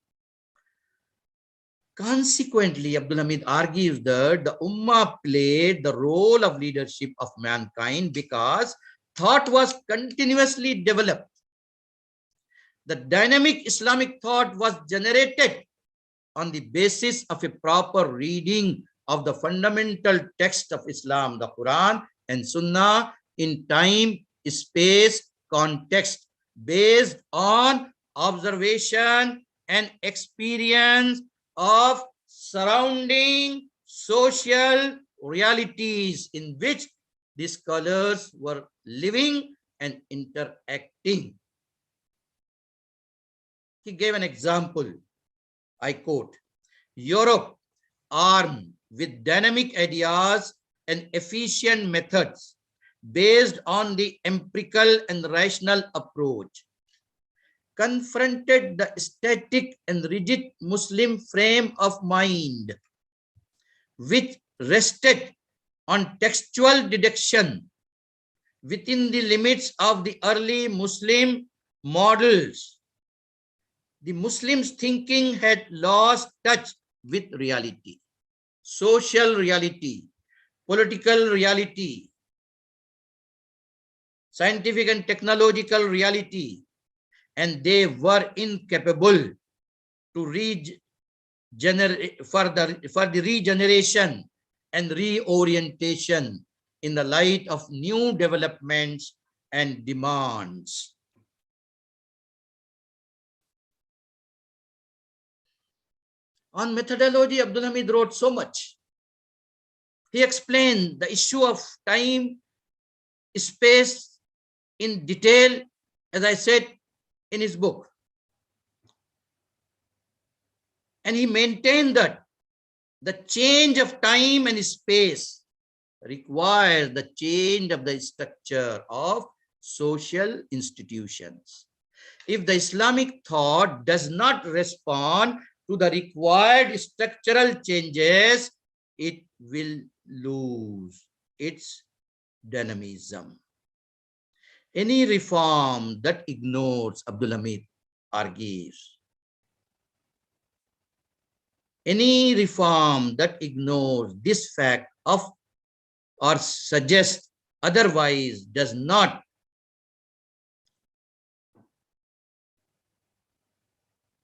Consequently, Abdul Hamid argues that the Ummah played the role of leadership of mankind because thought was continuously developed. The dynamic Islamic thought was generated on the basis of a proper reading of the fundamental text of Islam, the Quran and Sunnah, in time, space, context, based on observation and experience of surrounding social realities in which the scholars were living and interacting. He gave an example. I quote, Europe, armed with dynamic ideas and efficient methods based on the empirical and rational approach, confronted the static and rigid Muslim frame of mind, which rested on textual deduction within the limits of the early Muslim models. The Muslims' thinking had lost touch with reality, social reality, political reality, scientific and technological reality, and they were incapable to for the regeneration and reorientation in the light of new developments and demands. On methodology, Abdul Hamid wrote so much. He explained the issue of time, space in detail, as I said in his book. And he maintained that the change of time and space requires the change of the structure of social institutions. If the Islamic thought does not respond to the required structural changes, it will lose its dynamism. Any reform that ignores, Abdul Hamid argues, any reform that ignores this fact of or suggests otherwise does not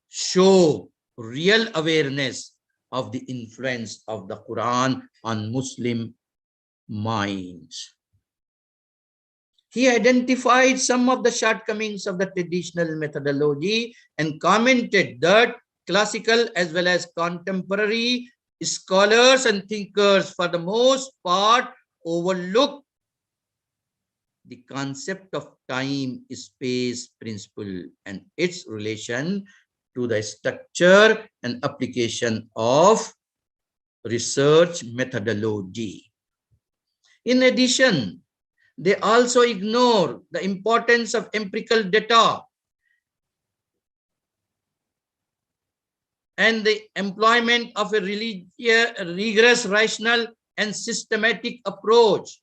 show real awareness of the influence of the Quran on Muslim minds. He identified some of the shortcomings of the traditional methodology and commented that classical as well as contemporary scholars and thinkers for the most part overlook the concept of time-space principle and its relation to the structure and application of research methodology. In addition, they also ignore the importance of empirical data and the employment of a rigorous, rational, and systematic approach.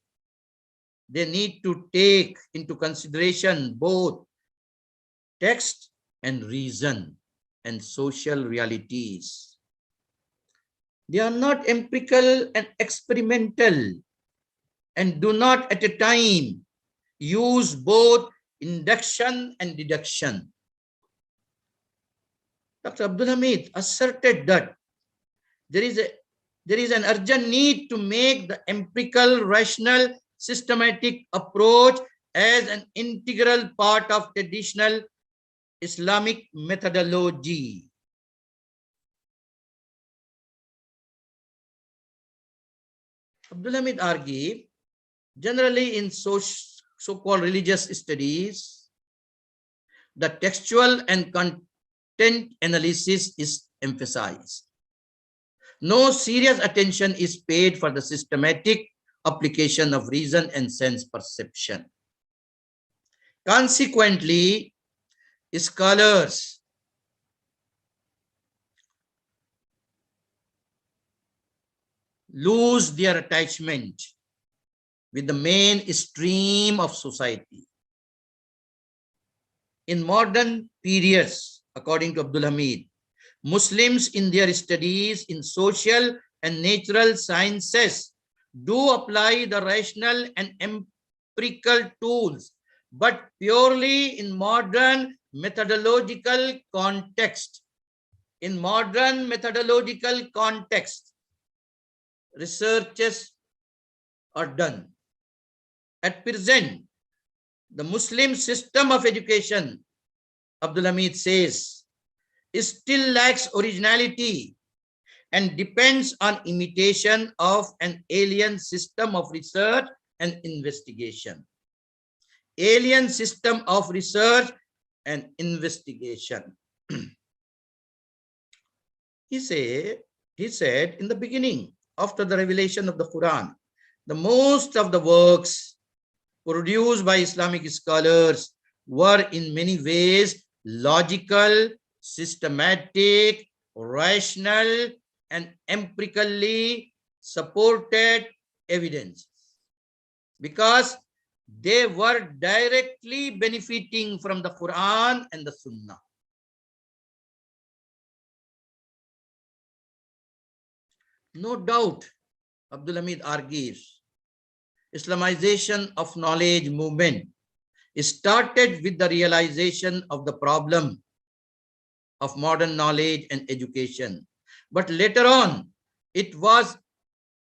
They need to take into consideration both text and reason and social realities. They are not empirical and experimental and do not at a time use both induction and deduction. Dr. Abdul Hamid asserted that there is an urgent need to make the empirical, rational, systematic approach as an integral part of traditional Islamic methodology. Abdul Hamid argued, generally in so-called religious studies, the textual and content analysis is emphasized. No serious attention is paid for the systematic application of reason and sense perception. Consequently, scholars lose their attachment with the main stream of society. In modern periods, according to Abdul Hamid, Muslims in their studies in social and natural sciences do apply the rational and empirical tools, but purely in modern methodological context. In modern methodological context, researches are done. At present, the Muslim system of education, Abdul Hamid says, still lacks originality and depends on imitation of an alien system of research and investigation. Alien system of research and investigation. He said in the beginning, after the revelation of the Quran, the most of the works produced by Islamic scholars were in many ways logical, systematic, rational, and empirically supported evidence, because they were directly benefiting from the Quran and the Sunnah. No doubt, Abdul Hamid argues, Islamization of knowledge movement started with the realization of the problem of modern knowledge and education. But later on, it was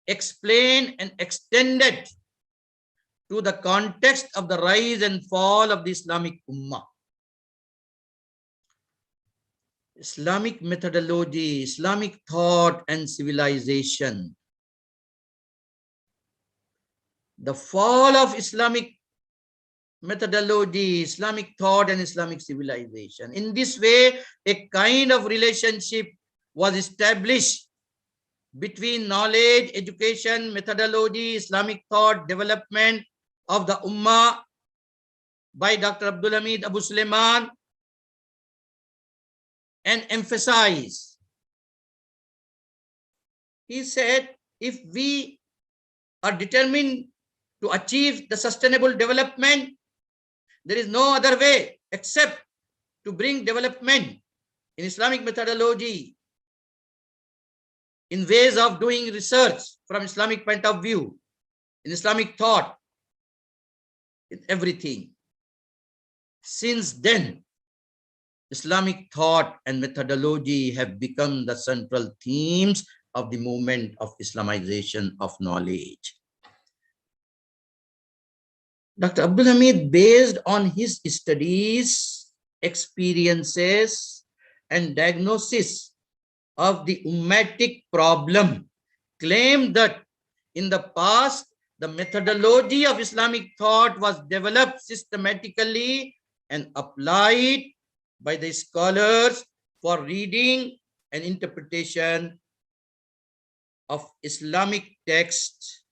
explained and extended to the context of the rise and fall of the Islamic Ummah. Islamic methodology, Islamic thought and civilization. The fall of Islamic methodology, Islamic thought and Islamic civilization. In this way, a kind of relationship was established between knowledge, education, methodology, Islamic thought, development of the Ummah by Dr. Abdul Hamid Abu Sulaiman, and emphasize. He said, if we are determined to achieve the sustainable development, There is no other way except to bring development in Islamic methodology, in ways of doing research from Islamic point of view, in Islamic thought, in everything. Since then, Islamic thought and methodology have become the central themes of the movement of Islamization of knowledge. Dr. Abdul Hamid, based on his studies, experiences, and diagnosis of the ummatic problem, claimed that in the past, the methodology of Islamic thought was developed systematically and applied by the scholars for reading and interpretation of Islamic texts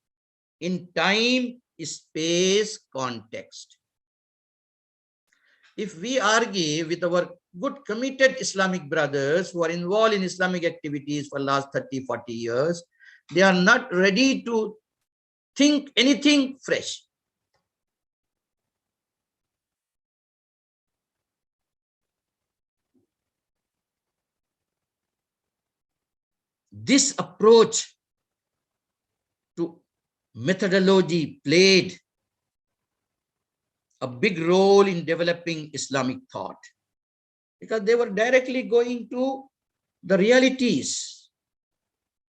in time, space, context. If we argue with our good committed Islamic brothers who are involved in Islamic activities for the last 30, 40 years, they are not ready to think anything fresh. This approach to methodology played a big role in developing Islamic thought because they were directly going to the realities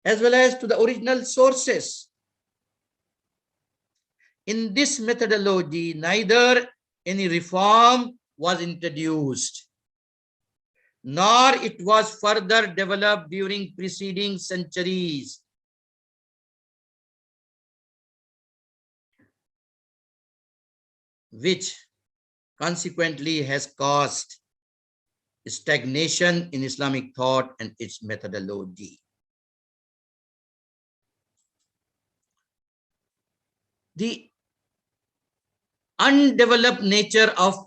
as well as to the original sources. In this methodology, neither any reform was introduced, nor it was further developed during preceding centuries. Which consequently has caused stagnation in Islamic thought and its methodology. The undeveloped nature of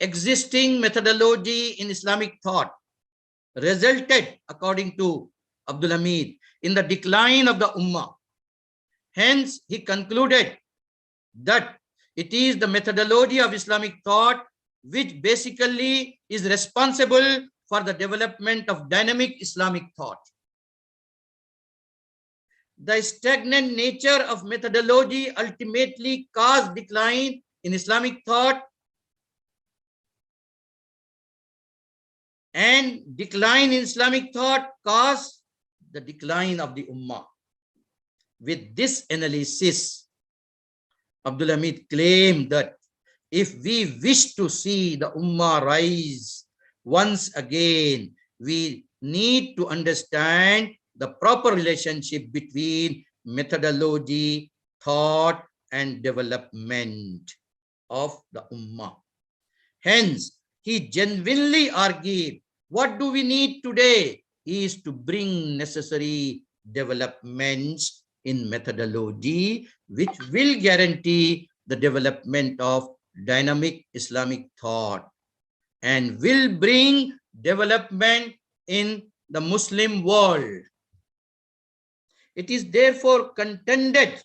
existing methodology in Islamic thought resulted, according to Abdul Hamid, in the decline of the Ummah. Hence, he concluded that it is the methodology of Islamic thought which basically is responsible for the development of dynamic Islamic thought. The stagnant nature of methodology ultimately caused decline in Islamic thought, and decline in Islamic thought caused the decline of the Ummah. With this analysis, Abdul Hamid claimed that if we wish to see the Ummah rise once again, we need to understand the proper relationship between methodology, thought, and development of the Ummah. Hence, he genuinely argued, what do we need today is to bring necessary developments in methodology, which will guarantee the development of dynamic Islamic thought and will bring development in the Muslim world. It is therefore contended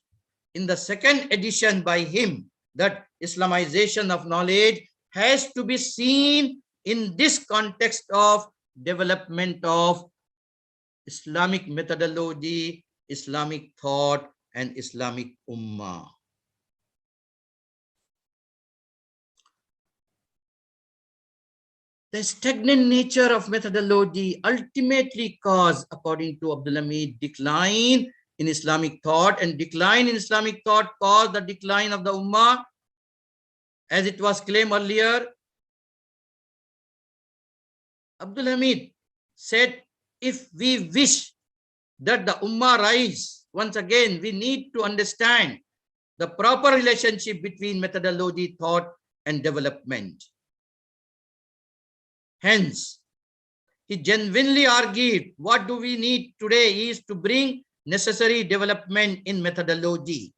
in the second edition by him that Islamization of knowledge has to be seen in this context of development of Islamic methodology, Islamic thought, and Islamic Ummah. The stagnant nature of methodology ultimately caused, according to Abdul Hamid, decline in Islamic thought, and decline in Islamic thought caused the decline of the Ummah. As it was claimed earlier, Abdul Hamid said, if we wish that the Ummah rise, once again, we need to understand the proper relationship between methodology, thought, and development. Hence, he genuinely argued, what do we need today is to bring necessary development in methodology.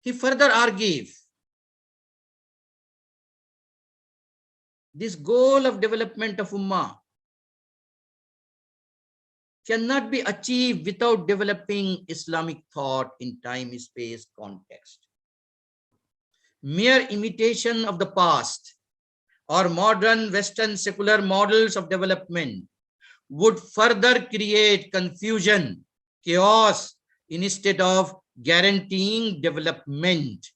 He further argued, this goal of development of Ummah cannot be achieved without developing Islamic thought in time-space context. Mere imitation of the past or modern Western secular models of development would further create confusion, chaos, instead of guaranteeing development.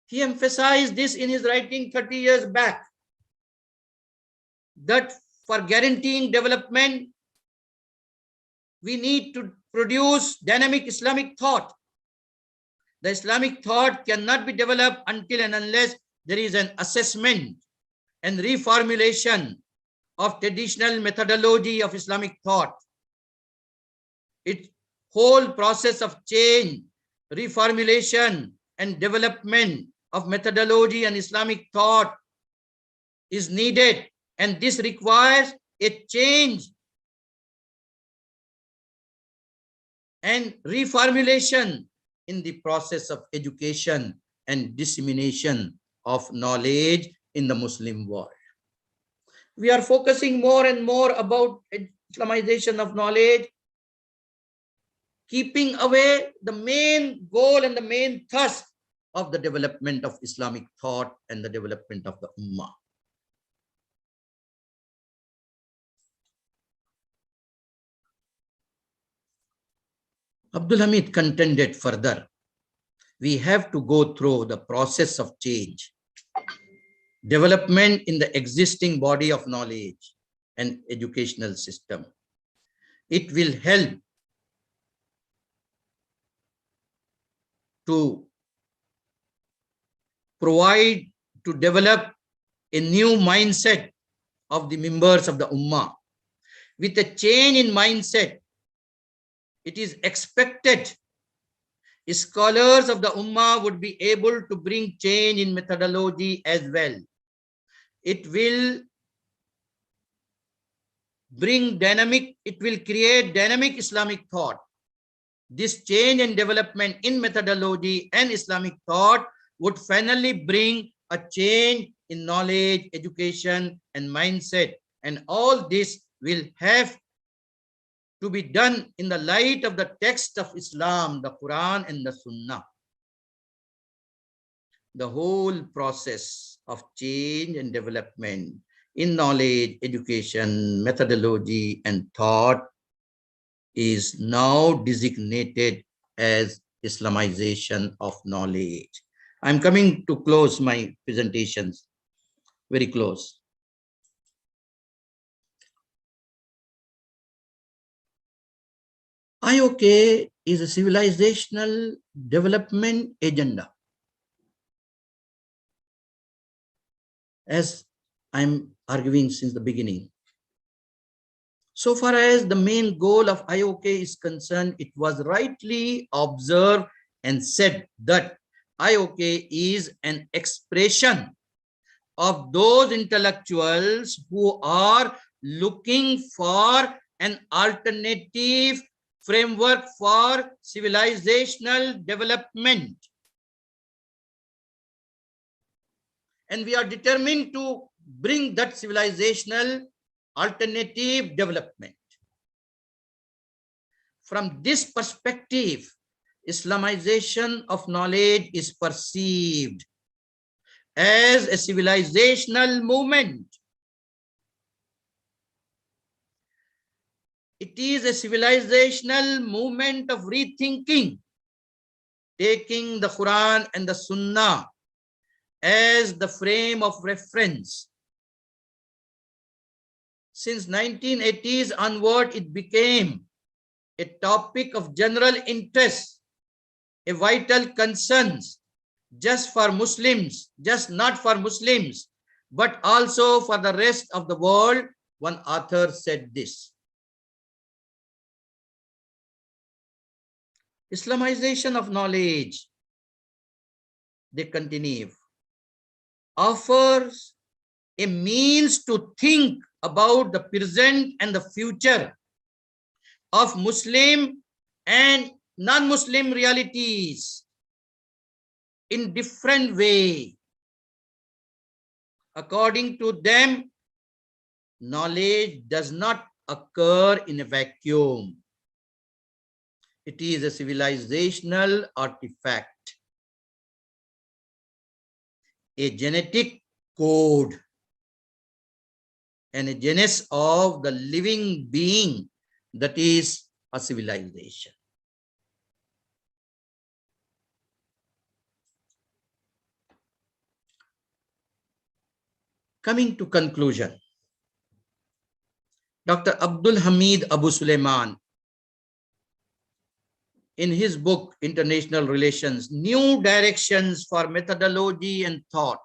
He emphasized this in his writing 30 years back, that for guaranteeing development, we need to produce dynamic Islamic thought. The Islamic thought cannot be developed until and unless there is an assessment and reformulation of traditional methodology of Islamic thought. Its whole process of change, reformulation, and development of methodology and Islamic thought is needed, and this requires a change and reformulation in the process of education and dissemination of knowledge in the Muslim world. We are focusing more and more about Islamization of knowledge, keeping away the main goal and the main thrust of the development of Islamic thought and the development of the Ummah. Abdul Hamid contended further, we have to go through the process of change, development in the existing body of knowledge and educational system. It will help to provide, to develop a new mindset of the members of the Ummah. With a change in mindset, it is expected scholars of the Ummah would be able to bring change in methodology as well. It will bring dynamic, it will create dynamic Islamic thought. This change and development in methodology and Islamic thought would finally bring a change in knowledge, education, and mindset. And all this will have to be done in the light of the text of Islam, the Quran and the Sunnah. The whole process of change and development in knowledge, education, methodology, and thought is now designated as Islamization of knowledge. I'm coming to close my presentations, very close. IOK is a civilizational development agenda. As I'm arguing since the beginning. So far as the main goal of IOK is concerned, it was rightly observed and said that IOK is an expression of those intellectuals who are looking for an alternative framework for civilizational development. And we are determined to bring that civilizational alternative development. From this perspective, Islamization of knowledge is perceived as a civilizational movement. It is a civilizational movement of rethinking, taking the Quran and the Sunnah as the frame of reference. Since 1980s onward, it became a topic of general interest, a vital concern, just for Muslims, just not for Muslims, but also for the rest of the world. One author said this: Islamization of knowledge, they continue, offers a means to think about the present and the future of Muslim and non-Muslim realities in different way. According to them, knowledge does not occur in a vacuum. It is a civilizational artifact, a genetic code, and a genesis of the living being that is a civilization. Coming to conclusion, Dr. Abdul Hamid Abu Sulaiman, in his book, International Relations, New Directions for Methodology and Thought,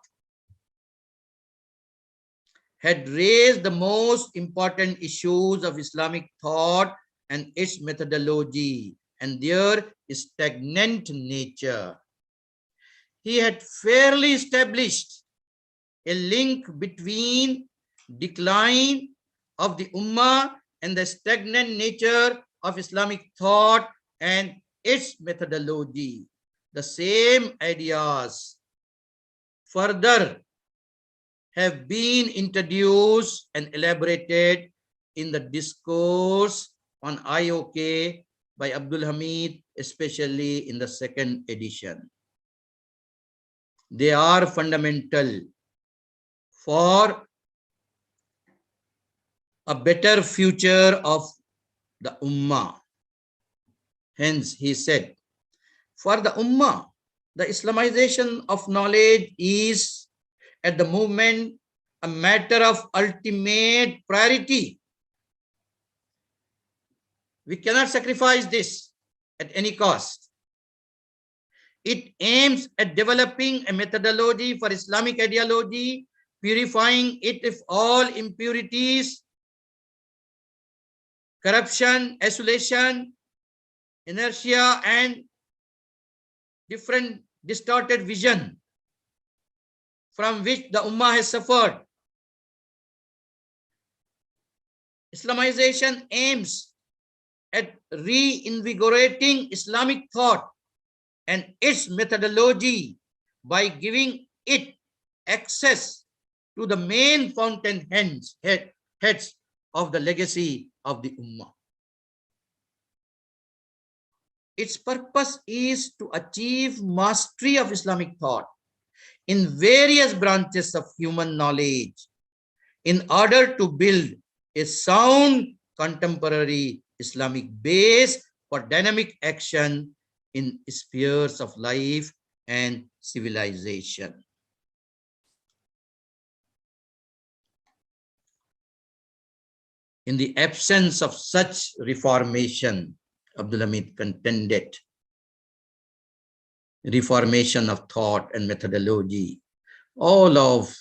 had raised the most important issues of Islamic thought and its methodology and their stagnant nature. He had fairly established a link between decline of the Ummah and the stagnant nature of Islamic thought and its methodology. The same ideas further have been introduced and elaborated in the discourse on IOK by Abdul Hamid, especially in the second edition. They are fundamental for a better future of the Ummah. Hence, he said, for the Ummah, the Islamization of knowledge is at the moment a matter of ultimate priority. We cannot sacrifice this at any cost. It aims at developing a methodology for Islamic ideology, purifying it of all impurities, corruption, isolation, inertia, and different distorted vision from which the Ummah has suffered. Islamization aims at reinvigorating Islamic thought and its methodology by giving it access to the main fountain heads of the legacy of the Ummah. Its purpose is to achieve mastery of Islamic thought in various branches of human knowledge in order to build a sound contemporary Islamic base for dynamic action in spheres of life and civilization. In the absence of such reformation, Abdul Hamid contended, reformation of thought and methodology, all of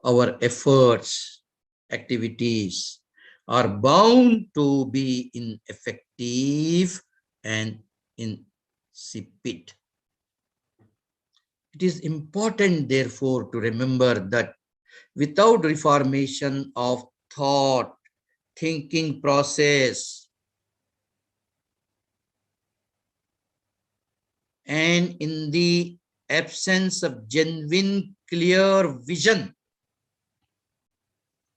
our efforts, activities are bound to be ineffective and insipid. It is important, therefore, to remember that without reformation of thought, thinking process, and in the absence of genuine, clear vision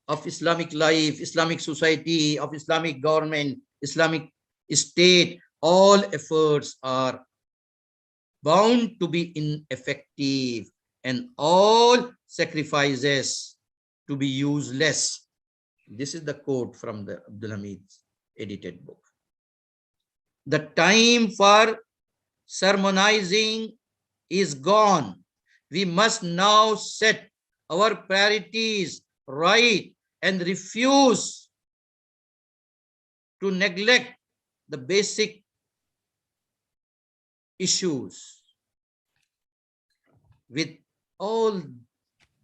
of Islamic life, Islamic society, of Islamic government, Islamic state, all efforts are bound to be ineffective and all sacrifices to be useless. This is the quote from the Abdul Hamid's edited book. The time for sermonizing is gone. We must now set our priorities right and refuse to neglect the basic issues. With all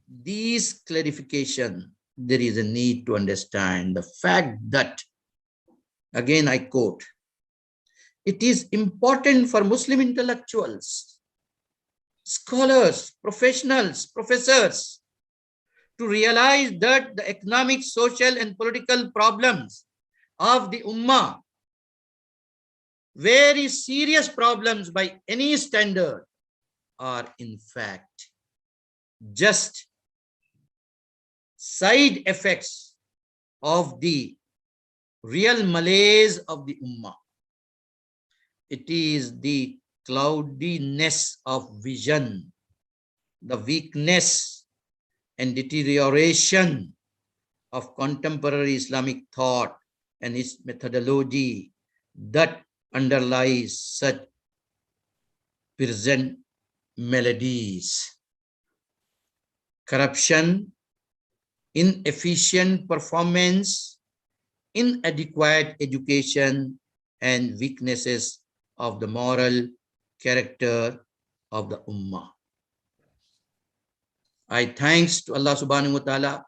these clarification, there is a need to understand the fact that, again I quote, it is important for Muslim intellectuals, scholars, professionals, professors to realize that the economic, social, and political problems of the Ummah, very serious problems by any standard, are in fact just side effects of the real malaise of the Ummah. It is the cloudiness of vision, the weakness and deterioration of contemporary Islamic thought and its methodology that underlies such present maladies. Corruption, inefficient performance, inadequate education, and weaknesses of the moral character of the Ummah. I thanks to Allah subhanahu wa ta'ala,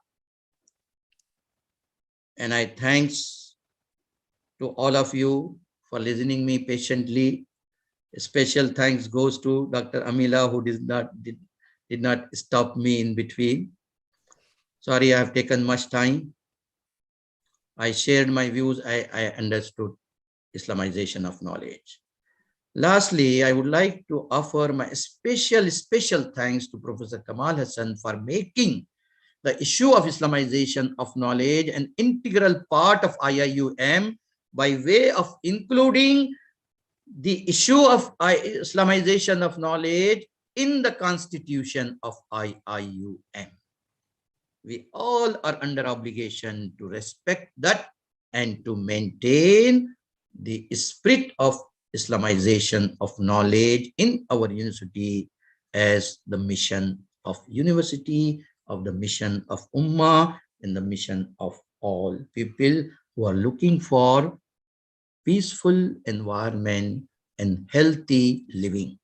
and I thanks to all of you for listening me patiently. A special thanks goes to Dr. Amila, who did not stop me in between. Sorry, I have taken much time. I shared my views. I understood Islamization of knowledge. Lastly, I would like to offer my special thanks to Professor Kamal Hassan for making the issue of Islamization of knowledge an integral part of IIUM by way of including the issue of Islamization of knowledge in the constitution of IIUM. We all are under obligation to respect that and to maintain the spirit of Islamization of knowledge in our university as the mission of university, of the mission of Ummah, and the mission of all people who are looking for peaceful environment and healthy living.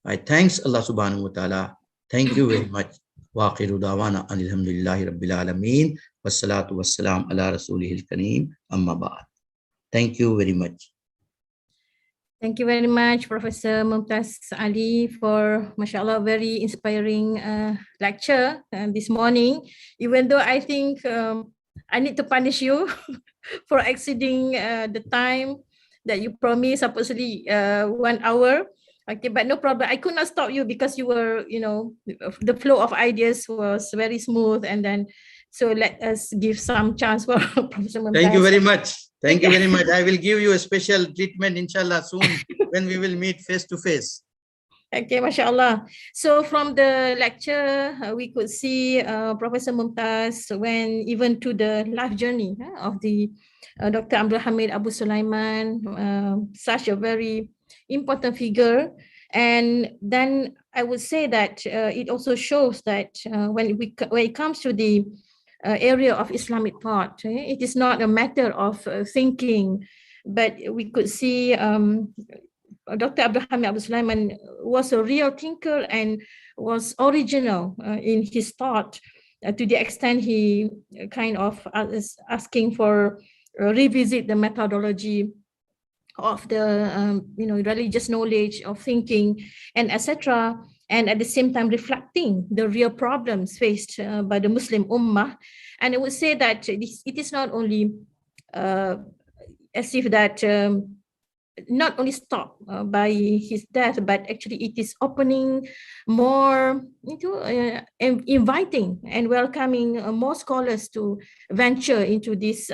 I thanks Allah subhanahu wa ta'ala. Thank you very much. Wa akhiru dawana alhamdulillahi rabbil alameen. Wassalatu wassalam ala rasulihil kareem. Amma ba'd. Thank you very much. Thank you very much, Professor Mumtaz Ali, for, mashallah, very inspiring lecture this morning. Even though I think I need to punish you for exceeding the time that you promised, supposedly 1 hour. Okay, but no problem. I could not stop you because you were, the flow of ideas was very smooth. And then, so let us give some chance for Professor Mumtaz. Thank you very much. Thank you very much. I will give you a special treatment, inshallah, soon when we will meet face to face. Okay, mashallah. So from the lecture, we could see Professor Mumtaz went even to the life journey of the Dr. Abdul Hamid Abu Sulaiman, such a very important figure. And then I would say that it also shows that when it comes to the area of Islamic thought, it is not a matter of thinking, but we could see Dr. Abdul Hamid Abu Sulaiman was a real thinker and was original in his thought to the extent he kind of is asking for revisit the methodology of the religious knowledge of thinking and etc. And at the same time reflecting the real problems faced by the Muslim Ummah. And I would say that it is not only as if that not only stopped by his death, but actually it is opening more into inviting and welcoming more scholars to venture into this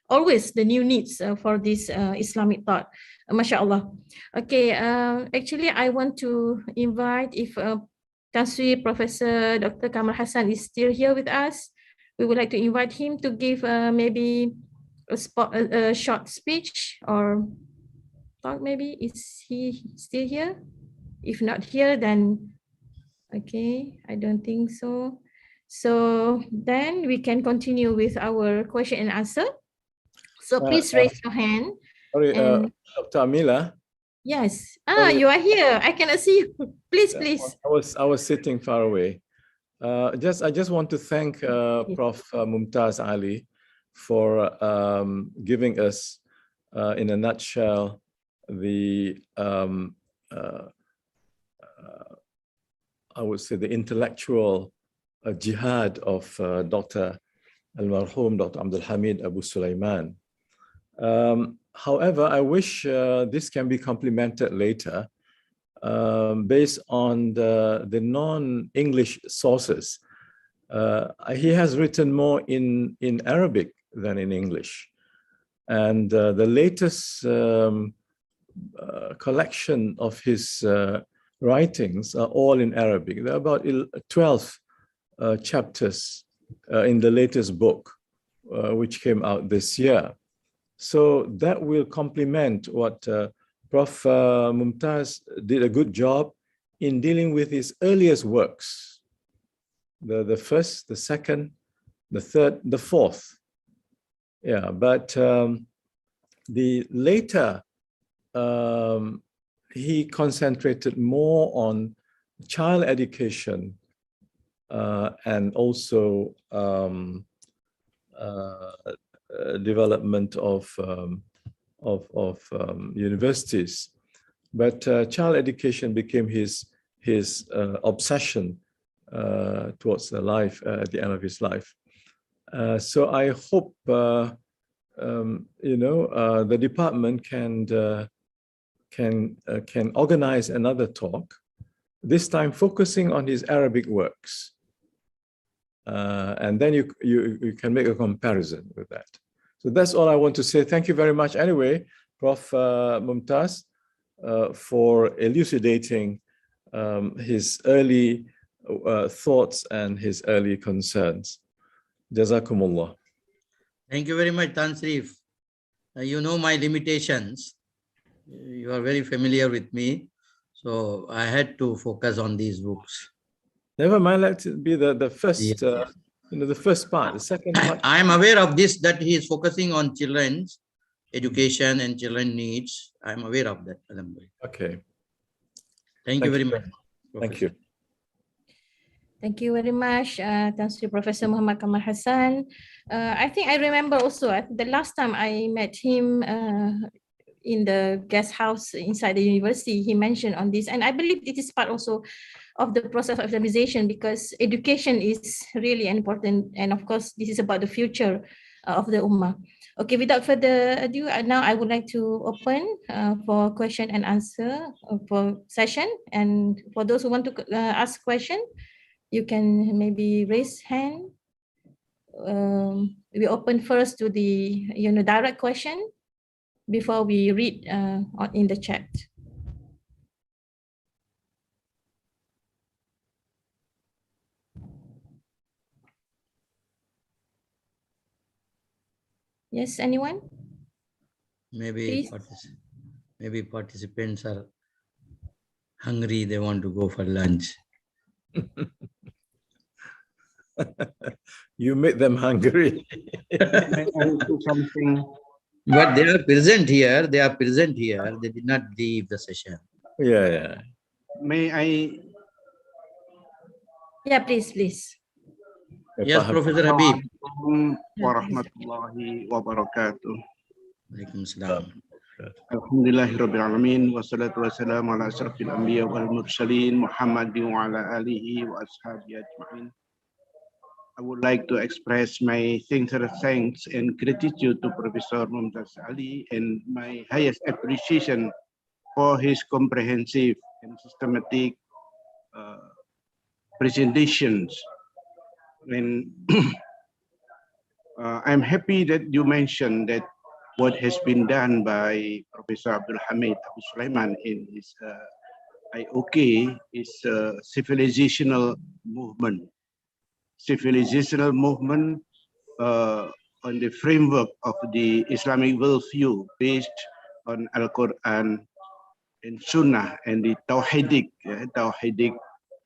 always the new needs for this Islamic thought. MashaAllah. Okay, actually I want to invite, if Tansri Professor Dr. Kamal Hassan is still here with us, we would like to invite him to give maybe a short speech or talk maybe. Is he still here? If not here, then okay, I don't think so. So then we can continue with our question and answer. So please raise your hand. Sorry, and Dr. Amila. Yes. You are here. I cannot see you. Please, please. I was sitting far away. I just want to thank Prof. Mumtaz Ali for giving us, in a nutshell, the I would say the intellectual jihad of Dr. Al-Marhum, Dr. Abdul Hamid Abu Sulaiman. However, I wish this can be complemented later based on the non-English sources. He has written more in Arabic than in English. And the latest collection of his writings are all in Arabic. There are about 12 chapters in the latest book, which came out this year. So that will complement what Prof. Mumtaz did a good job in dealing with his earliest works. The first, the second, the third, the fourth. Yeah, but the later, he concentrated more on child education and also development of universities. But child education became his obsession towards the life at the end of his life. So I hope the department can organize another talk, this time focusing on his Arabic works, and then you can make a comparison with that. So that's all I want to say. Thank you very much. Anyway, Prof. Mumtaz, for elucidating his early thoughts and his early concerns. Jazakumullah. Thank you very much, Tan Sharif. You know my limitations. You are very familiar with me. So I had to focus on these books. Never mind, let it be the first, Yes. the first part. The second part. I am aware of this, that he is focusing on children's education and children needs. I am aware of that. Okay. Thank you very much. Thank you. Thank you very much, thanks to Professor Muhammad Kamal Hassan. I think I remember also the last time I met him in the guest house inside the university, he mentioned on this, and I believe it is part also of the process of Islamization, because education is really important, and of course this is about the future of the Ummah. Okay, without further ado, now I would like to open for question and answer for session, and for those who want to ask question, you can maybe raise hand. We open first to the direct question before we read in the chat. Yes, anyone? Maybe participants are hungry, they want to go for lunch. You make them hungry. Something. But they are present here. They did not leave the session. Yeah. May I? Yeah, please. Yes, Professor Habib. Warahmatullahi wabarakatuh. Waalaikumsalam. Alhamdulillahirabbil alamin wassalatu wassalamu ala asyrafil anbiya wal mursalin Muhammadin wa ala alihi wa ashabihi ajma'in. I would like to express my sincere thanks and gratitude to Professor Mumtaz Ali and my highest appreciation for his comprehensive and systematic presentations. And I'm happy that you mentioned that what has been done by Professor Abdul Hamid Abu Sulaiman in his IOK is a civilizational movement. Civilizational movement on the framework of the Islamic worldview based on Al-Quran and Sunnah, and the Tawhidic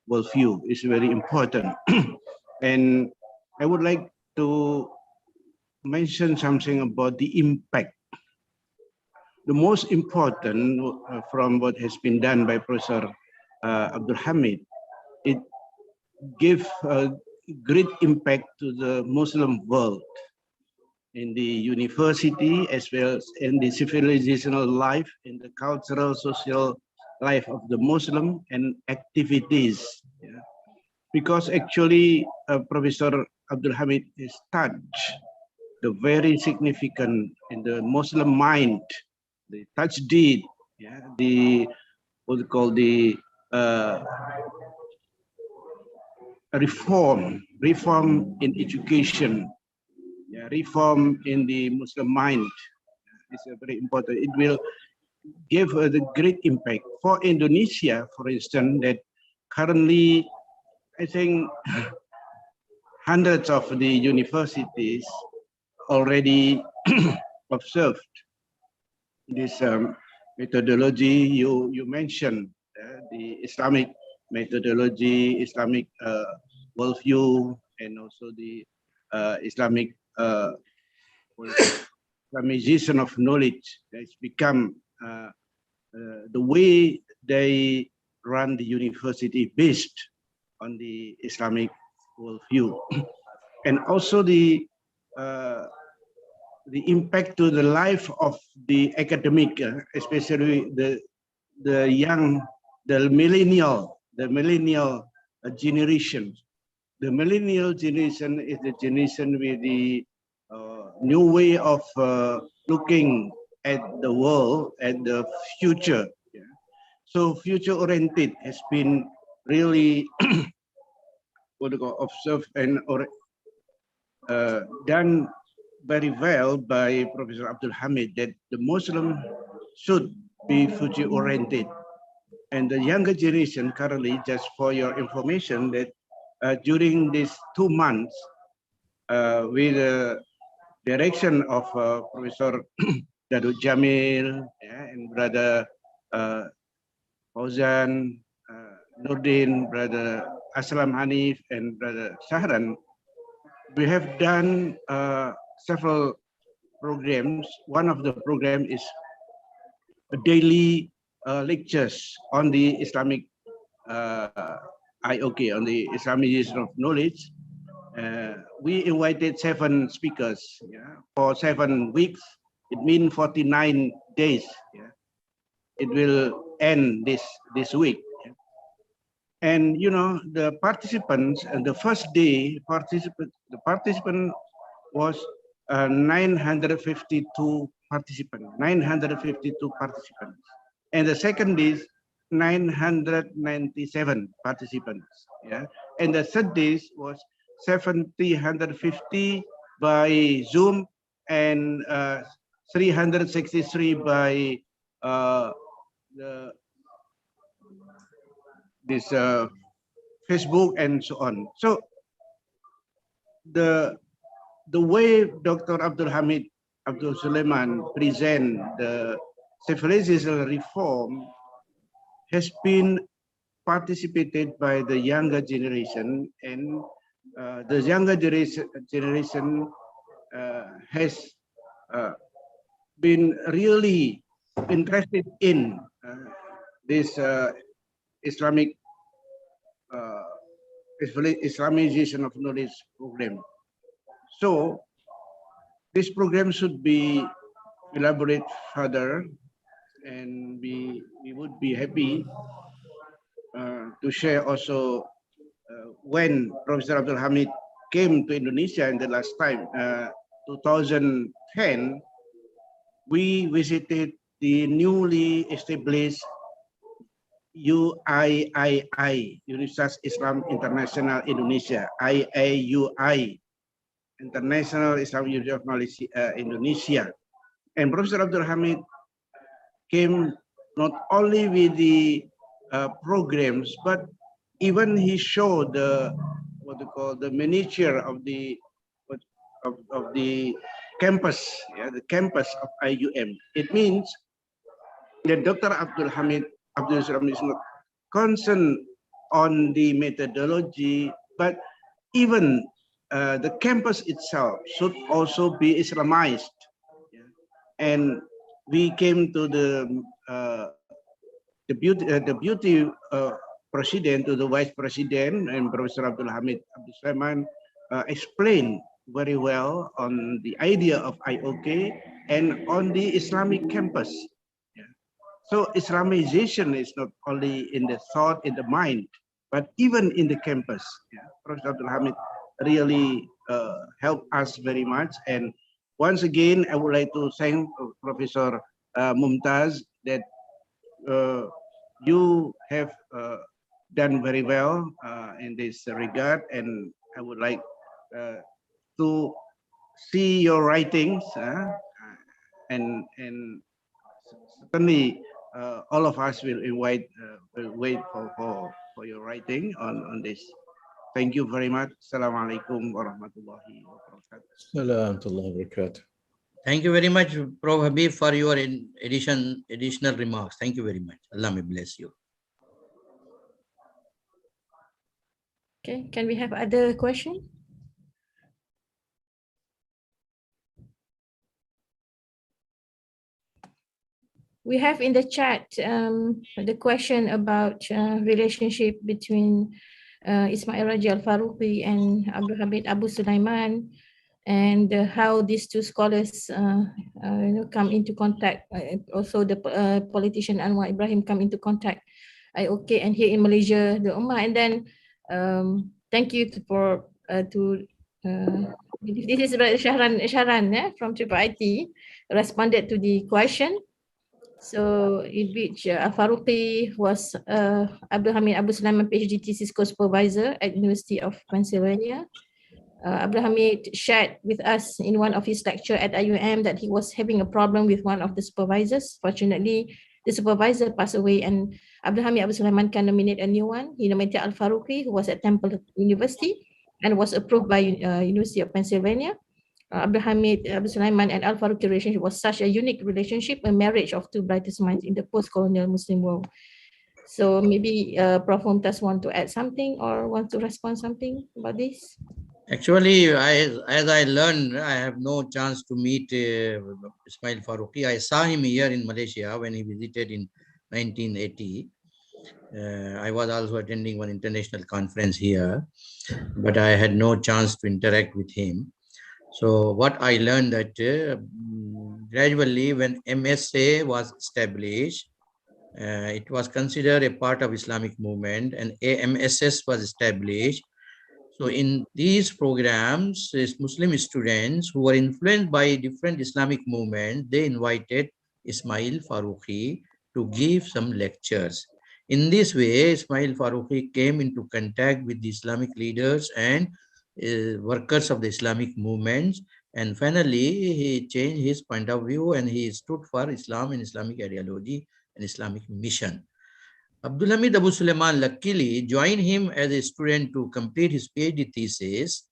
worldview is very important. And I would like to mention something about the impact. The most important from what has been done by Professor Abdul Hamid, it gave a great impact to the Muslim world in the university as well as in the civilizational life, in the cultural, social life of the Muslim and activities. Yeah. Because actually Professor Abdul Hamid has touched the very significant in the Muslim mind, the touch deed, yeah, the what we call the reform in education, yeah, reform in the Muslim mind is very important. It will give the great impact for Indonesia, for instance, that currently I think hundreds of the universities already observed this methodology you mentioned, the Islamic methodology, Islamic worldview, and also the Islamic Islamization of knowledge. It's become the way they run the university based on the Islamic worldview, and also the impact to the life of the academic, especially the young, the millennial generation. The millennial generation is the generation with the new way of looking at the world, at the future. Yeah. So future-oriented has been really observed and done very well by Professor Abdul Hamid, that the Muslim should be future-oriented. And the younger generation currently, just for your information, that during these 2 months, with the direction of Professor Dadu Jamil, yeah, and Brother Fauzan, Nurdin, Brother Aslam Hanif, and Brother Shahran, we have done several programs. One of the program is daily lectures on the Islamic IOK, on the Islamization of knowledge. We invited 7 speakers, yeah, for 7 weeks. It means 49 days. Yeah. It will end this week. Yeah. And you know, the participants, and the first day the participant was 952 participants, 952 participants. And the second is 997 participants. Yeah. And the third day was 750 by Zoom, and 363 by this Facebook and so on. So the way Dr. Abdul Hamid Abdul Sulaiman present the civilizational reform has been participated by the younger generation, and the younger generation has been really interested in this Islamic Islamization of knowledge program. So this program should be elaborated further, and we would be happy to share also when Professor Abdul Hamid came to Indonesia in the last time, 2010, we visited the newly established UIII, Universitas Islam International Indonesia, IAUI, International Islamic University of Malaysia, Indonesia. And Professor Abdul Hamid came not only with the programs, but even he showed the what they call the miniature of the campus, yeah, the campus of IUM. It means that Dr. Abdul Hamid Abdul Salam is not concerned on the methodology, but even the campus itself should also be Islamized. Yeah. And we came to the deputy president, to the vice president, and Professor Abdul Hamid Abdul Sulaiman explained very well on the idea of IOK and on the Islamic campus. Yeah. So Islamization is not only in the thought, in the mind, but even in the campus. Yeah. Professor Abdul Hamid really helped us very much. And once again, I would like to thank Professor Mumtaz that you have done very well in this regard, and I would like to see your writings, and certainly all of us will wait for your writing on this. Thank you very much. Assalamualaikum warahmatullahi wabarakatuh. Thank you very much, Prof. Habib, for your additional remarks. Thank you very much. Allah may bless you. Okay, can we have other question? We have in the chat the question about relationship between Ismail Raji Al-Faruqi and Abdul Hamid Abu Sulaiman, and how these two scholars come into contact. Also the politician Anwar Ibrahim come into contact. Okay, and here in Malaysia, the Ummah. And then thank you for this is Shahran from Triple IT responded to the question. So in which Al-Faruqi was Abdul Hamid Abu Sulaiman PhD thesis co-supervisor at University of Pennsylvania. Abdul Hamid shared with us in one of his lecture at IUM that he was having a problem with one of the supervisors. Fortunately, the supervisor passed away and Abdul Hamid Abu Sulaiman can nominate a new one. He nominated Al-Faruqi, who was at Temple University and was approved by University of Pennsylvania. Abdul Hamid Abu Sulaiman and Al-Faruqi relationship was such a unique relationship, a marriage of two brightest minds in the post-colonial Muslim world. So maybe Prof. Mumtaz want to add something or want to respond something about this? Actually, as I learned, I have no chance to meet Ismail Faruqi. I saw him here in Malaysia when he visited in 1980. I was also attending one international conference here, but I had no chance to interact with him. So what I learned that gradually when MSA was established, it was considered a part of Islamic movement, and AMSS was established. So in these programs, Muslim students who were influenced by different Islamic movements, they invited Ismail Faruqi to give some lectures. In this way, Ismail Faruqi came into contact with the Islamic leaders and workers of the Islamic movements, and finally he changed his point of view and he stood for Islam and Islamic ideology and Islamic mission. Abdul Hamid Abu Sulaiman luckily joined him as a student to complete his PhD thesis.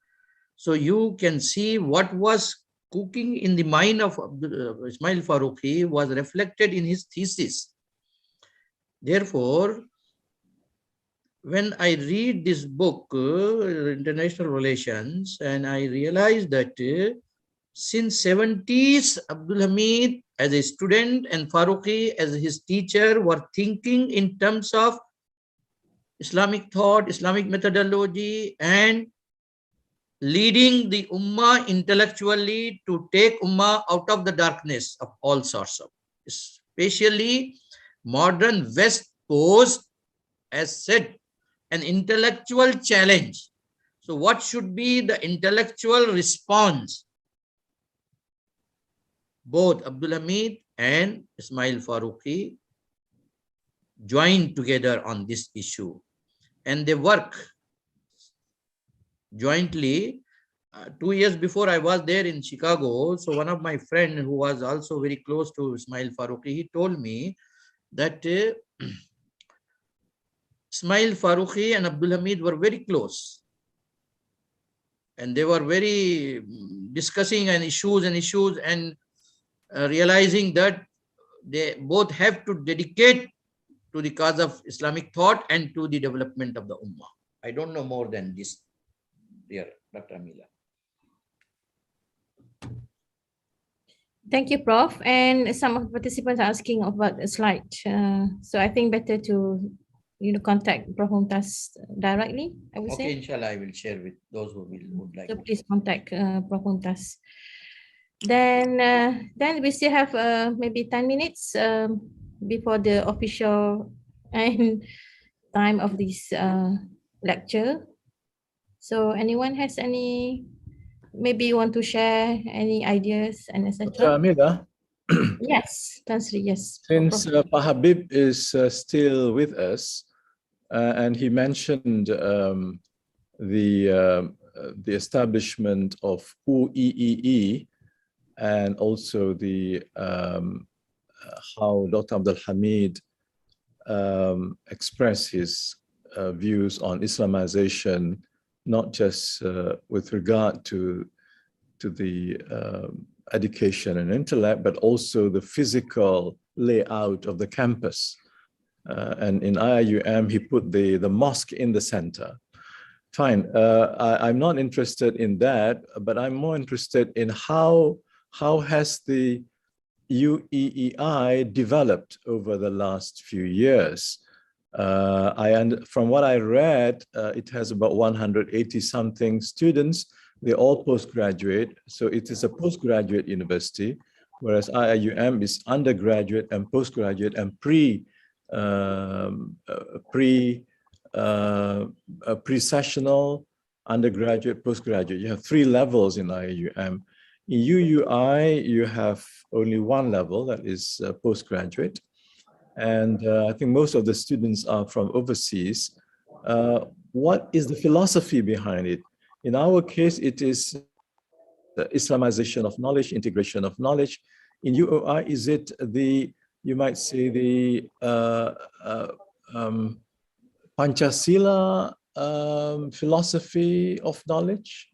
So you can see what was cooking in the mind of Ismail Faruqi was reflected in his thesis. Therefore, when I read this book, International Relations, and I realized that since 70s, Abdul Hamid as a student and Faruqi as his teacher were thinking in terms of Islamic thought, Islamic methodology, and leading the Ummah intellectually to take Ummah out of the darkness of all sorts of, especially modern West posed, as said, an intellectual challenge. So what should be the intellectual response? Both Abdul Hamid and Ismail Faruqi joined together on this issue, and they work jointly. 2 years before I was there in Chicago, so one of my friends who was also very close to Ismail Faruqi, he told me that Ismail Faruqi and Abdul Hamid were very close, and they were very discussing and issues and realizing that they both have to dedicate to the cause of Islamic thought and to the development of the Ummah. I don't know more than this, dear Dr. Amila. Thank you, Prof. And some of the participants are asking about the slide. So I think better to contact Prof. Mumtaz directly, I would say. Okay, inshallah, I will share with those who would like. So please contact Prof. Mumtaz. Then we still have maybe 10 minutes before the official time of this lecture. So anyone has any, maybe you want to share any ideas and etc. Amila? Yes, Tan Sri, yes. Since Pak Habib is still with us, and he mentioned the establishment of UEEE, and also the how Dr. Abdul Hamid expressed his views on Islamization, not just with regard to the education and intellect, but also the physical layout of the campus. And in IIUM, he put the mosque in the center. Fine, I'm not interested in that, but I'm more interested in how has the UEEI developed over the last few years. From what I read, it has about 180 something students. They're all postgraduate, so it is a postgraduate university, whereas IIUM is undergraduate and postgraduate and pre-sessional, undergraduate, postgraduate. You have 3 levels in IIUM. In UUI, you have only 1 level, that is postgraduate. And I think most of the students are from overseas. What is the philosophy behind it? In our case, it is the Islamization of knowledge, integration of knowledge. In UOI, is it the, you might say, the Pancasila philosophy of knowledge?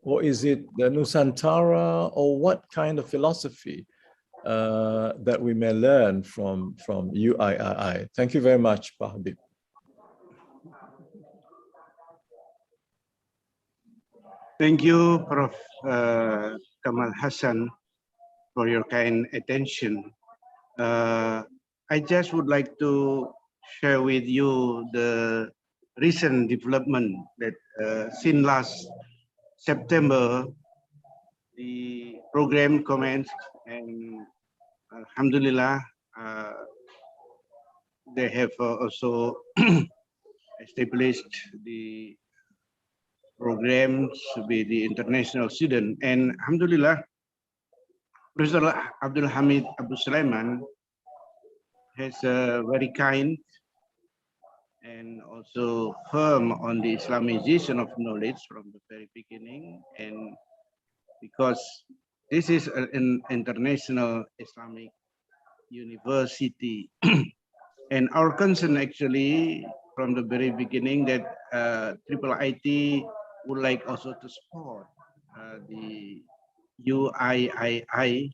Or is it the Nusantara, or what kind of philosophy that we may learn from UIII? Thank you very much, Pak Habib. Thank you, Prof. Kamal Hassan, for your kind attention. I just would like to share with you the recent development that since last September, the program commenced, and Alhamdulillah, they have also established the programs with the international student. And Alhamdulillah, Professor Abdul Hamid Abu Sulaiman has a very kind and also firm on the Islamization of knowledge from the very beginning. And because this is an international Islamic university, and our concern actually from the very beginning that IIIT would like also to support the UIII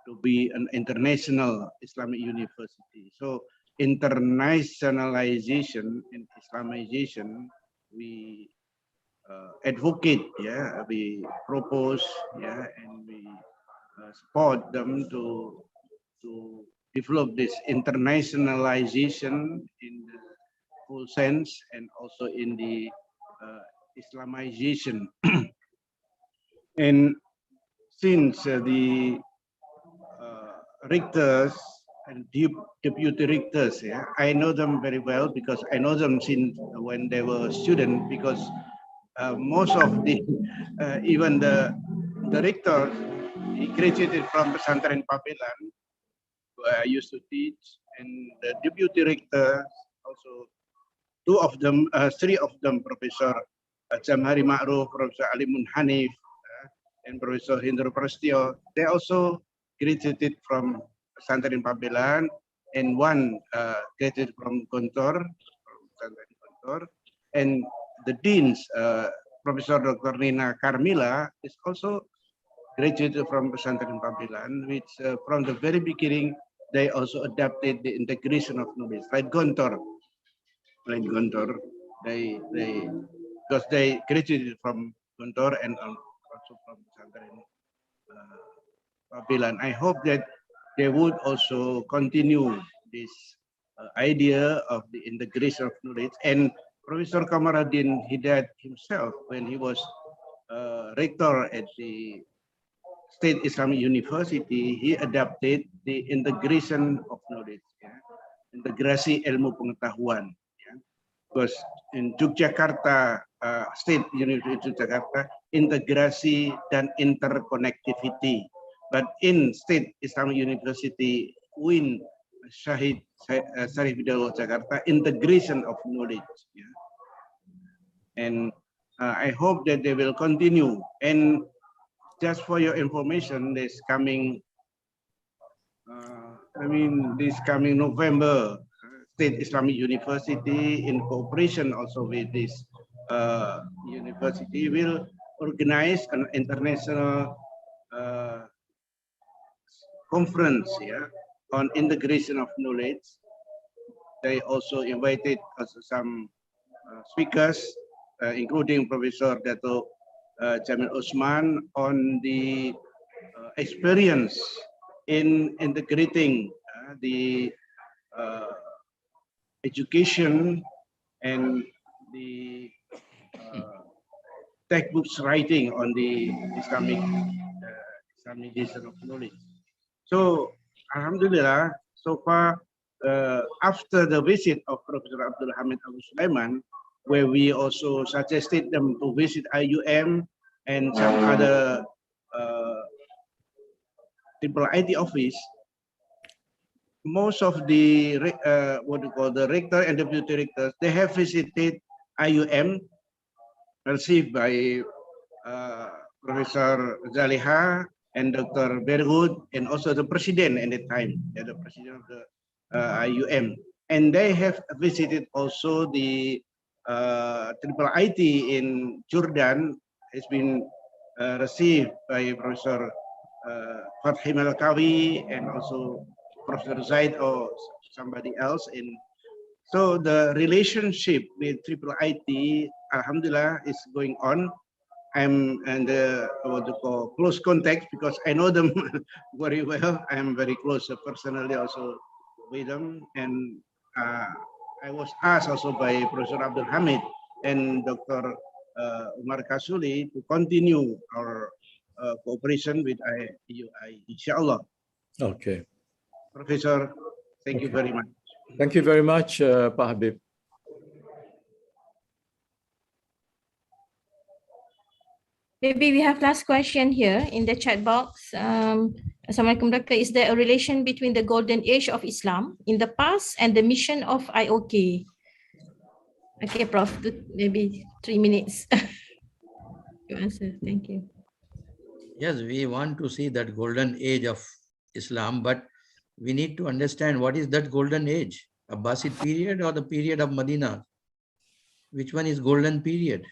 to be an international Islamic university. So internationalization and Islamization, we advocate, yeah, we propose, yeah, and we support them to develop this internationalization in the full sense, and also in the Islamization. And since the rectors and deputy rectors, yeah, I know them very well because I know them since when they were students, because most of the, even the rector, he graduated from Pesantren Pabelan, where I used to teach, and the deputy rector also, 2 of them, 3 of them, Professor Jamhari Ma'ruf, Professor Alimun Hanif, and Professor Hindro Prastio, they also graduated from Pesantren Pabelan, and 1 graduated from Gontor, and the deans, Professor Dr. Nina Carmila, is also graduated from Pesantren Pabelan, which from the very beginning, they also adapted the integration of knowledge, like Gontor. Because they graduated from Gontor and also from Pesantren Pabelan. I hope that they would also continue this idea of the integration of knowledge. And Professor Kamaruddin Hidayat himself, when he was rector at the State Islamic University, he adapted the integration of knowledge, ya. Integrasi ilmu pengetahuan. Ya. Because in Yogyakarta, State University Yogyakarta, integrasi dan interconnectivity. But in State Islamic University, UIN Syahid Sarif Hidayat Jakarta, integration of knowledge. Yeah. And I hope that they will continue. And just for your information, this coming, this coming November, State Islamic University, in cooperation also with this university, will organize an international conference, yeah, on integration of knowledge. They also invited some speakers, including Professor Dato Jamil Osman, on the experience in integrating the education and the textbooks writing on the Islamization of knowledge. So, Alhamdulillah, so far, after the visit of Professor Abdul Hamid Abu Sulaiman, where we also suggested them to visit IUM and some other triple IT office, most of the what we call the rector and deputy rectors, they have visited IUM, received by Professor Zaliha and Dr. Bergud, and also the president at the time, the president of the IUM. And they have visited also the triple IT in Jordan, has been received by Professor Fathim Al-Kawi and also Professor Zaid or somebody else. And so the relationship with triple IT, Alhamdulillah, is going on. I'm in the what to call close contact because I know them very well. I am very close personally also with them. And I was asked also by Professor Abdul Hamid and Dr. Umar Kasuli to continue our cooperation with IUI, inshallah. Okay. Professor, thank you very much. Thank you very much, Pak Habib. Maybe we have last question here in the chat box. Assalamualaikum, Doctor. Is there a relation between the golden age of Islam in the past and the mission of IOK? Okay, Prof, maybe 3 minutes. You answer. Thank you. Yes, we want to see that golden age of Islam, but we need to understand what is that golden age, Abbasid period or the period of Medina? Which one is golden period?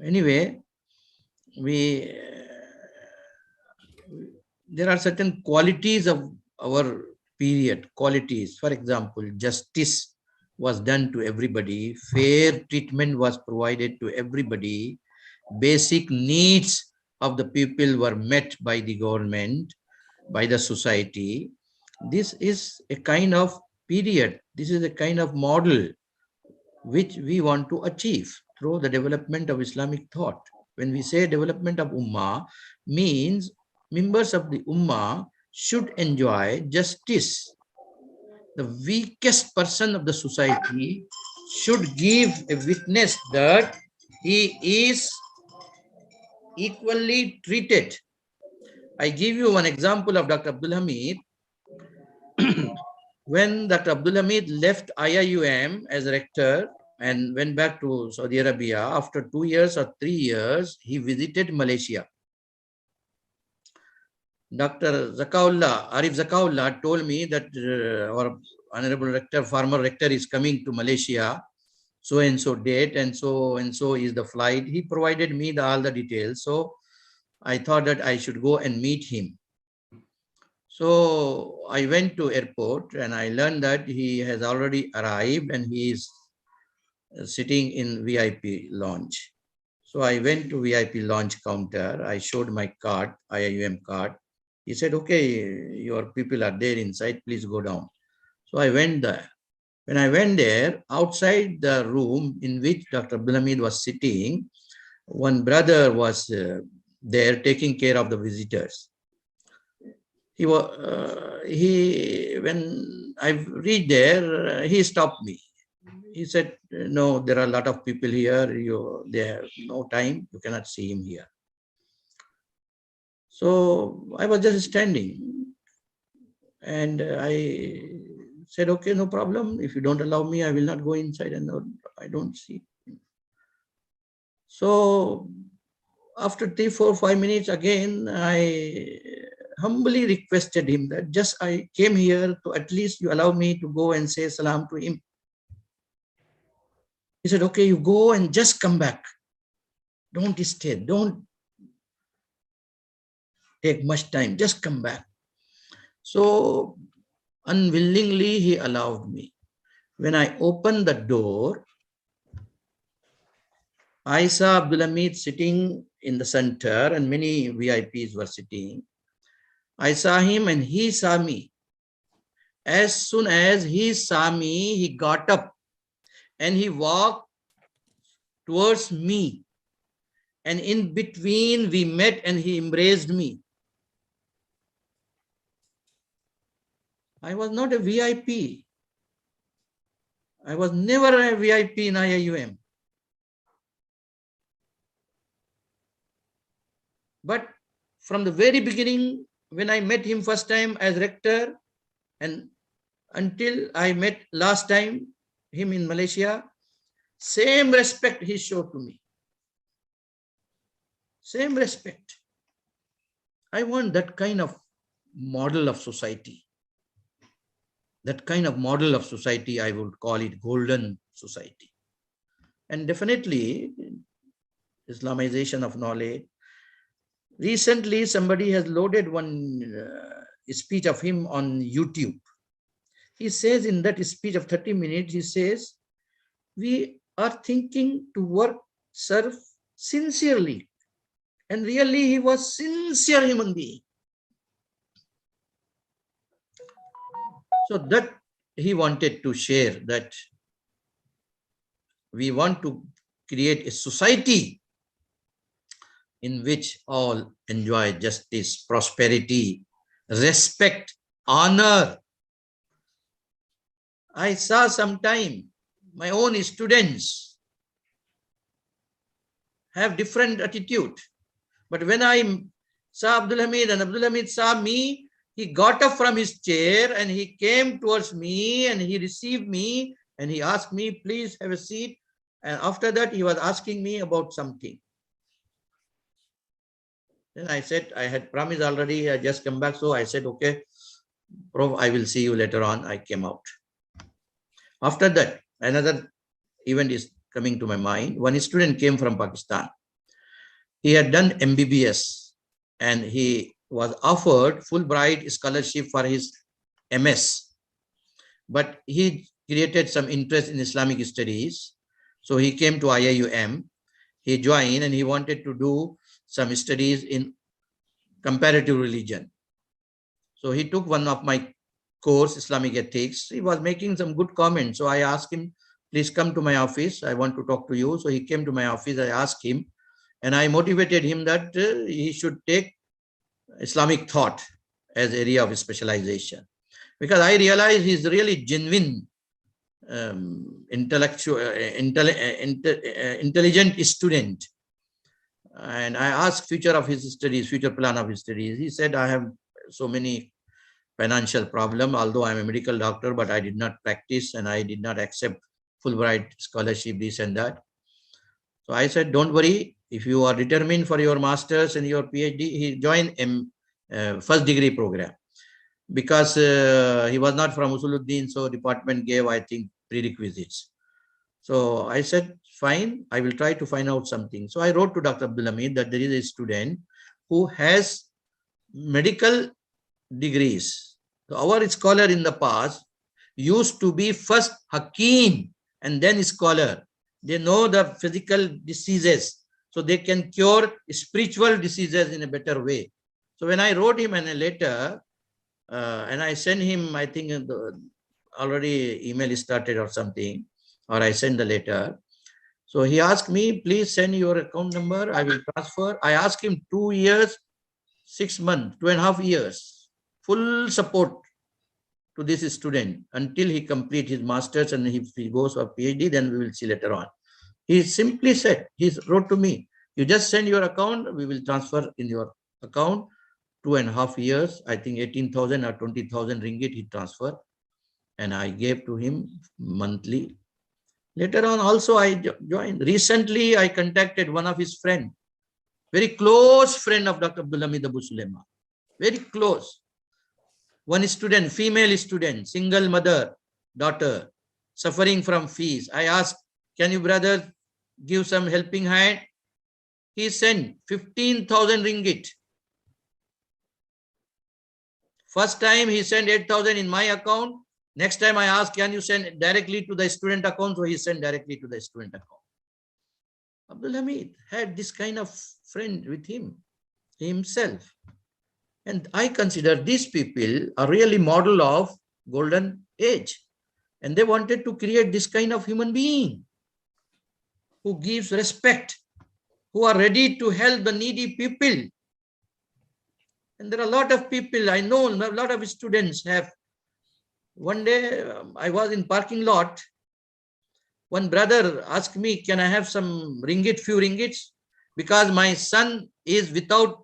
Anyway, there are certain qualities of our period, qualities. For example, justice was done to everybody, fair treatment was provided to everybody, basic needs of the people were met by the government, by the society. This is a kind of period. This is a kind of model which we want to achieve through the development of Islamic thought. When we say development of Ummah, means members of the Ummah should enjoy justice. The weakest person of the society should give a witness that he is equally treated. I give you one example of Dr. Abdul Hamid. When Dr. Abdul Hamid left IIUM as rector and went back to Saudi Arabia, after 2 years or 3 years, he visited Malaysia. Dr. Zakaullah, Arif Zakaullah told me that our honorable rector, former rector is coming to Malaysia, so and so date, and so is the flight. He provided me all the details. So I thought that I should go and meet him. So I went to airport and I learned that he has already arrived and he is sitting in VIP lounge. So I went to VIP lounge counter. I showed my card, IIUM card. He said, okay, your people are there inside, please go down. So I went there. When I went there, outside the room in which Dr. Abdul Hamid was sitting, one brother was there taking care of the visitors. When I reached there, he stopped me. He said, no, there are a lot of people here. They have no time. You cannot see him here. So I was just standing and I said, okay, no problem. If you don't allow me, I will not go inside. And no, I don't see. So after 3, 4, 5 minutes again, I humbly requested him that just I came here to at least you allow me to go and say salam to him. He said, okay, you go and just come back. Don't stay. Don't take much time. Just come back. So unwillingly, he allowed me. When I opened the door, I saw Abdul Hamid sitting in the center and many VIPs were sitting. I saw him and he saw me. As soon as he saw me, he got up and he walked towards me. And in between we met and he embraced me. I was not a VIP. I was never a VIP in IIUM. But from the very beginning, when I met him first time as rector and until I met last time him in Malaysia, same respect he showed to me. Same respect. I want that kind of model of society. That kind of model of society, I would call it golden society. And definitely, Islamization of knowledge. Recently, somebody has loaded one speech of him on YouTube. He says in that speech of 30 minutes, he says, we are thinking to work, serve sincerely. And really, he was sincere human being. So that he wanted to share that we want to create a society in which all enjoy justice, prosperity, respect, honor. I saw sometime my own students have different attitude. But when I saw Abdul Hamid and Abdul Hamid saw me, he got up from his chair and he came towards me and he received me and he asked me, please have a seat. And after that, he was asking me about something. Then I said, I had promised already, I just come back. So I said, okay, Prof, I will see you later on. I came out. After that, another event is coming to my mind. One student came from Pakistan. He had done MBBS and he was offered Fulbright scholarship for his MS. But he created some interest in Islamic studies. So he came to IIUM. He joined and he wanted to do some studies in comparative religion. So he took one of my course, Islamic ethics. He was making some good comments. So I asked him, please come to my office. I want to talk to you. So he came to my office. I asked him and I motivated him that he should take Islamic thought as area of specialization. Because I realized he's really genuine, intelligent student. And I asked future of his studies, future plan of his studies. He said, I have so many financial problems, although I'm a medical doctor, but I did not practice and I did not accept Fulbright scholarship, this and that. So I said, don't worry. If you are determined for your master's and your PhD, he joined first degree program. Because he was not from Usuluddin, so department gave, I think, prerequisites. So I said, fine, I will try to find out something. So I wrote to Dr. Abdul Hamid that there is a student who has medical degrees. So our scholar in the past used to be first Hakim and then scholar. They know the physical diseases, so they can cure spiritual diseases in a better way. So when I wrote him a letter, and I sent him, I think already email started or something, or I sent the letter. So he asked me, please send your account number. I will transfer. I asked him 2 years, 6 months, 2.5 years, full support to this student until he completes his master's, and if he goes for PhD, then we will see later on. He simply said, he wrote to me, you just send your account, we will transfer in your account. 2.5 years, I think 18,000 or 20,000 ringgit he transferred, and I gave to him monthly. Later on also I joined. Recently I contacted one of his friends, very close friend of Dr. Abdul Hamid Abu Sulaiman, very close. One student, female student, single mother, daughter, suffering from fees. I asked, can you brother give some helping hand? He sent 15,000 ringgit. First time he sent 8,000 in my account. Next time I asked, can you send directly to the student account? So he sent directly to the student account. Abdul Hamid had this kind of friend with him, himself. And I consider these people are really model of golden age. And they wanted to create this kind of human being who gives respect, who are ready to help the needy people. And there are a lot of people, I know a lot of students have. One day I was in parking lot. One brother asked me, can I have some ringgit, few ringgits? Because my son is without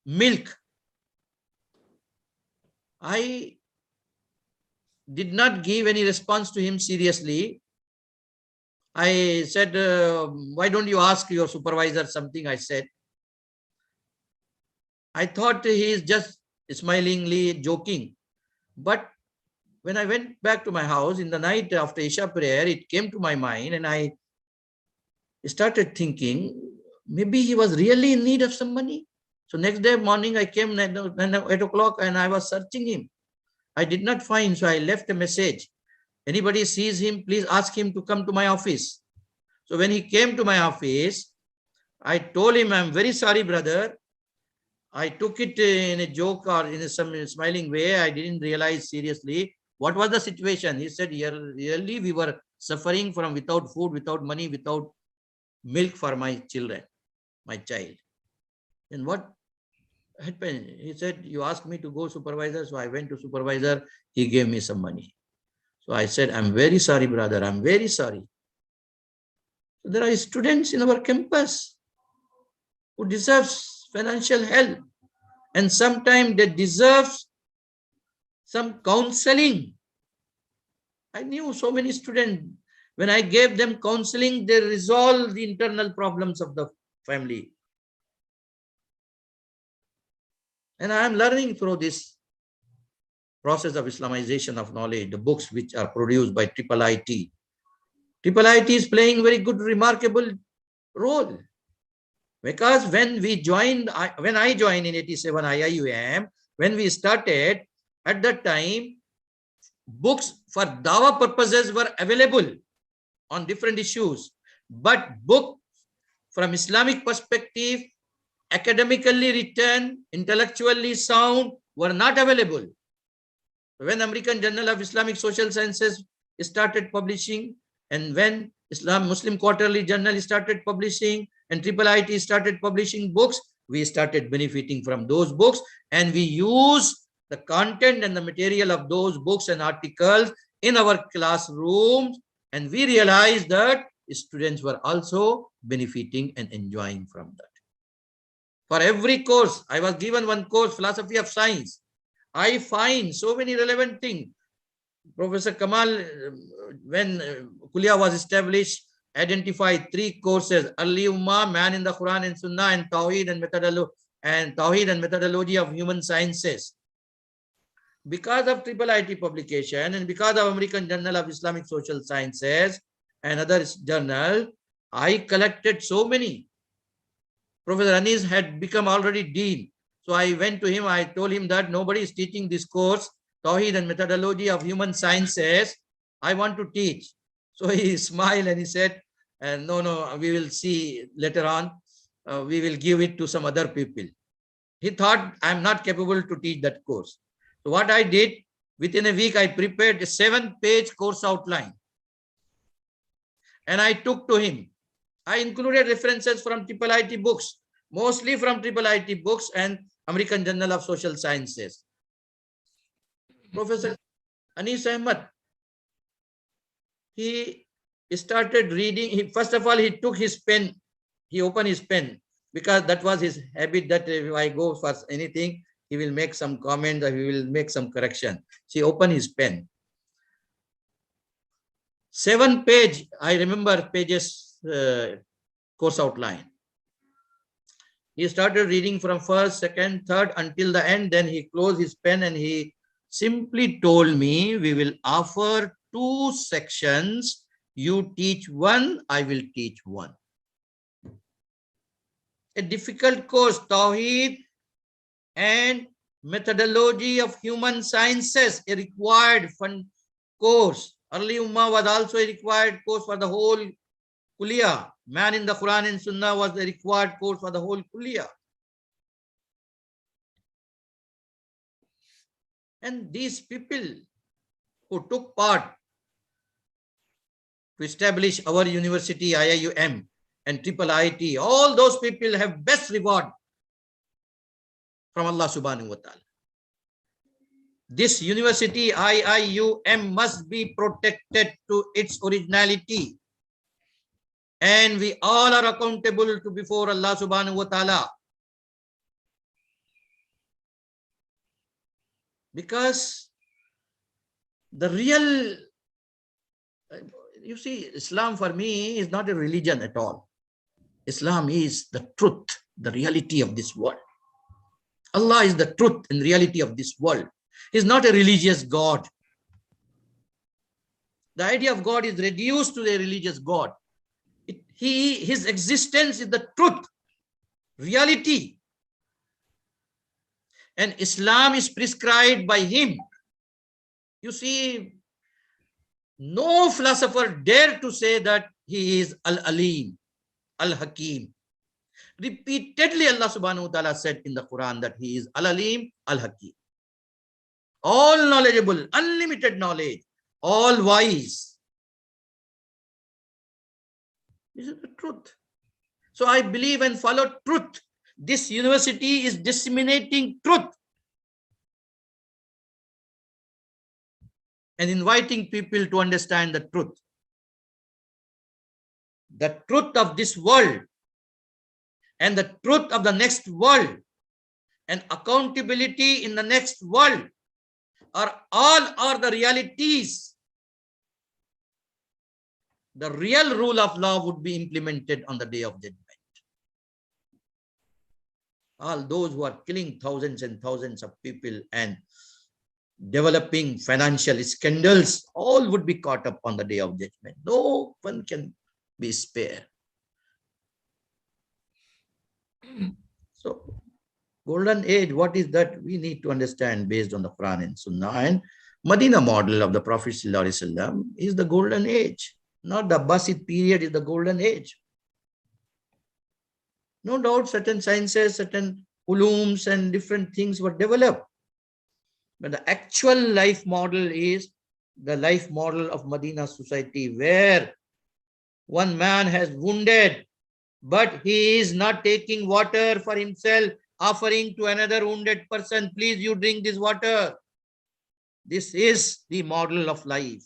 milk. I did not give any response to him seriously. I said, why don't you ask your supervisor something? I said. I thought he is just smilingly joking. But when I went back to my house in the night after Isha prayer, it came to my mind and I started thinking, maybe he was really in need of some money. So next day morning, I came at 8 o'clock and I was searching him. I did not find, so I left a message. Anybody sees him, please ask him to come to my office. So when he came to my office, I told him, I'm very sorry, brother. I took it in a joke or in some smiling way. I didn't realize seriously. What was the situation? He said, really, we were suffering from without food, without money, without milk for my children, my child. And what happened? He said, you asked me to go supervisor. So I went to supervisor. He gave me some money. So I said, I'm very sorry, brother. I'm very sorry. So there are students in our campus who deserve financial help. And sometimes they deserve some counseling. I knew so many students. When I gave them counseling, they resolved the internal problems of the family. And I am learning through this process of Islamization of knowledge, the books which are produced by IIIT. IIIT is playing very good, remarkable role. Because when we joined, when I joined in 87 IIUM, when we started, at that time, books for Dawa purposes were available on different issues. But books from Islamic perspective, academically written, intellectually sound, were not available. When American Journal of Islamic Social Sciences started publishing, and when Muslim Quarterly Journal started publishing, and IIIT started publishing books, we started benefiting from those books, and we use the content and the material of those books and articles in our classrooms, and we realized that students were also benefiting and enjoying from that. For every course, I was given one course, Philosophy of Science. I find so many relevant things. Professor Kamal, when Kuliya was established, identified 3 courses: Early Ummah, Man in the Quran and Sunnah, and Tawheed and Methodology of Human Sciences. Because of IIIT publication and because of American Journal of Islamic Social Sciences and other journals, I collected so many. Professor Anis had become already dean. So I went to him, I told him that nobody is teaching this course, Tawheed and Methodology of Human Sciences. I want to teach. So he smiled and he said, no, we will see later on. We will give it to some other people. He thought I'm not capable to teach that course. So what I did, within a week, I prepared a 7-page course outline. And I took to him. I included references from IIIT books, mostly from IIIT books and American Journal of Social Sciences. Professor Anis Ahmad, he started reading. First of all, he took his pen. He opened his pen because that was his habit, that if I go for anything, he will make some comment or he will make some correction. See, open his pen. 7 page, I remember pages course outline. He started reading from first, second, third until the end. Then he closed his pen and he simply told me, we will offer 2 sections. You teach one, I will teach one. A difficult course, Tawheed and methodology of human sciences, a required course. Early Ummah was also a required course for the whole Kuliya. Man in the Quran and Sunnah was the required course for the whole Kuliya. And these people who took part to establish our university, IIUM and IIIT, all those people have best reward from Allah subhanahu wa ta'ala. This university, IIUM, must be protected to its originality. And we all are accountable to before Allah subhanahu wa ta'ala. Because the real, you see, Islam for me is not a religion at all. Islam is the truth, the reality of this world. Allah is the truth and reality of this world. He is not a religious God. The idea of God is reduced to a religious God. His existence is the truth, reality. And Islam is prescribed by him. You see, no philosopher dare to say that he is Al-Alim, Al-Hakim. Repeatedly Allah subhanahu wa ta'ala said in the Quran that he is Al-Alim, Al-Hakim. All knowledgeable, unlimited knowledge, all wise. This is the truth. So I believe and follow truth. This university is disseminating truth and inviting people to understand the truth. The truth of this world and the truth of the next world and accountability in the next world are the realities. The real rule of law would be implemented on the day of judgment. All those who are killing thousands and thousands of people and developing financial scandals, all would be caught up on the day of judgment. No one can be spared. So, golden age, what is that? We need to understand based on the Quran and Sunnah. And Medina model of the Prophet ﷺ is the golden age. Not the Abbasid period is the golden age. No doubt certain sciences, certain ulums and different things were developed. But the actual life model is the life model of Medina society, where one man has wounded, but he is not taking water for himself, offering to another wounded person, please you drink this water. This is the model of life.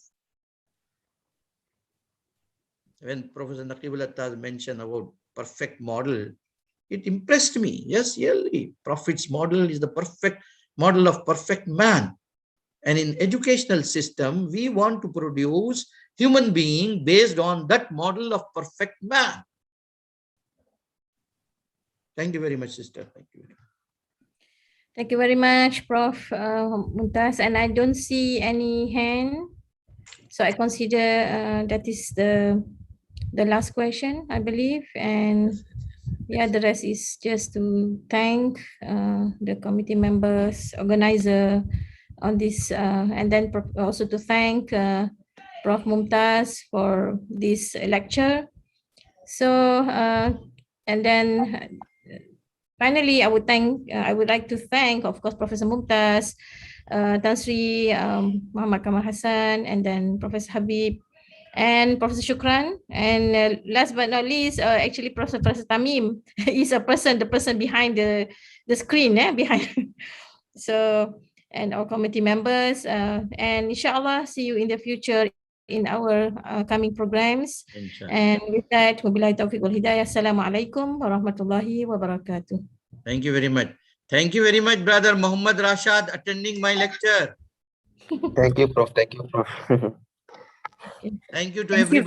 When Professor Naqibullah Taz mentioned about perfect model, it impressed me. Yes, really, Prophet's model is the perfect model of perfect man. And in educational system, we want to produce human being based on that model of perfect man. Thank you very much, sister. Thank you. Thank you very much, Prof. Mumtaz. And I don't see any hand. So I consider that is the last question, I believe. And yeah, the rest is just to thank the committee members, organizer on this, and then also to thank Prof. Mumtaz for this lecture. So, and then finally, I would like to thank, of course, Professor Mumtaz, Tan Sri Muhammad Kamal Hassan, and then Professor Habib, and Professor Shukran, and last but not least, actually Professor Tamim is the person behind the screen, behind. So, and our committee members, and inshallah, see you in the future in our coming programs. Inshallah. And with that, wabillahi taufiq wal hidayah. Assalamu alaikum warahmatullahi wabarakatuh. Thank you very much. Thank you very much, brother Muhammad Rashad, attending my lecture. Thank you, Prof. Thank you, Prof. Thank you to everybody.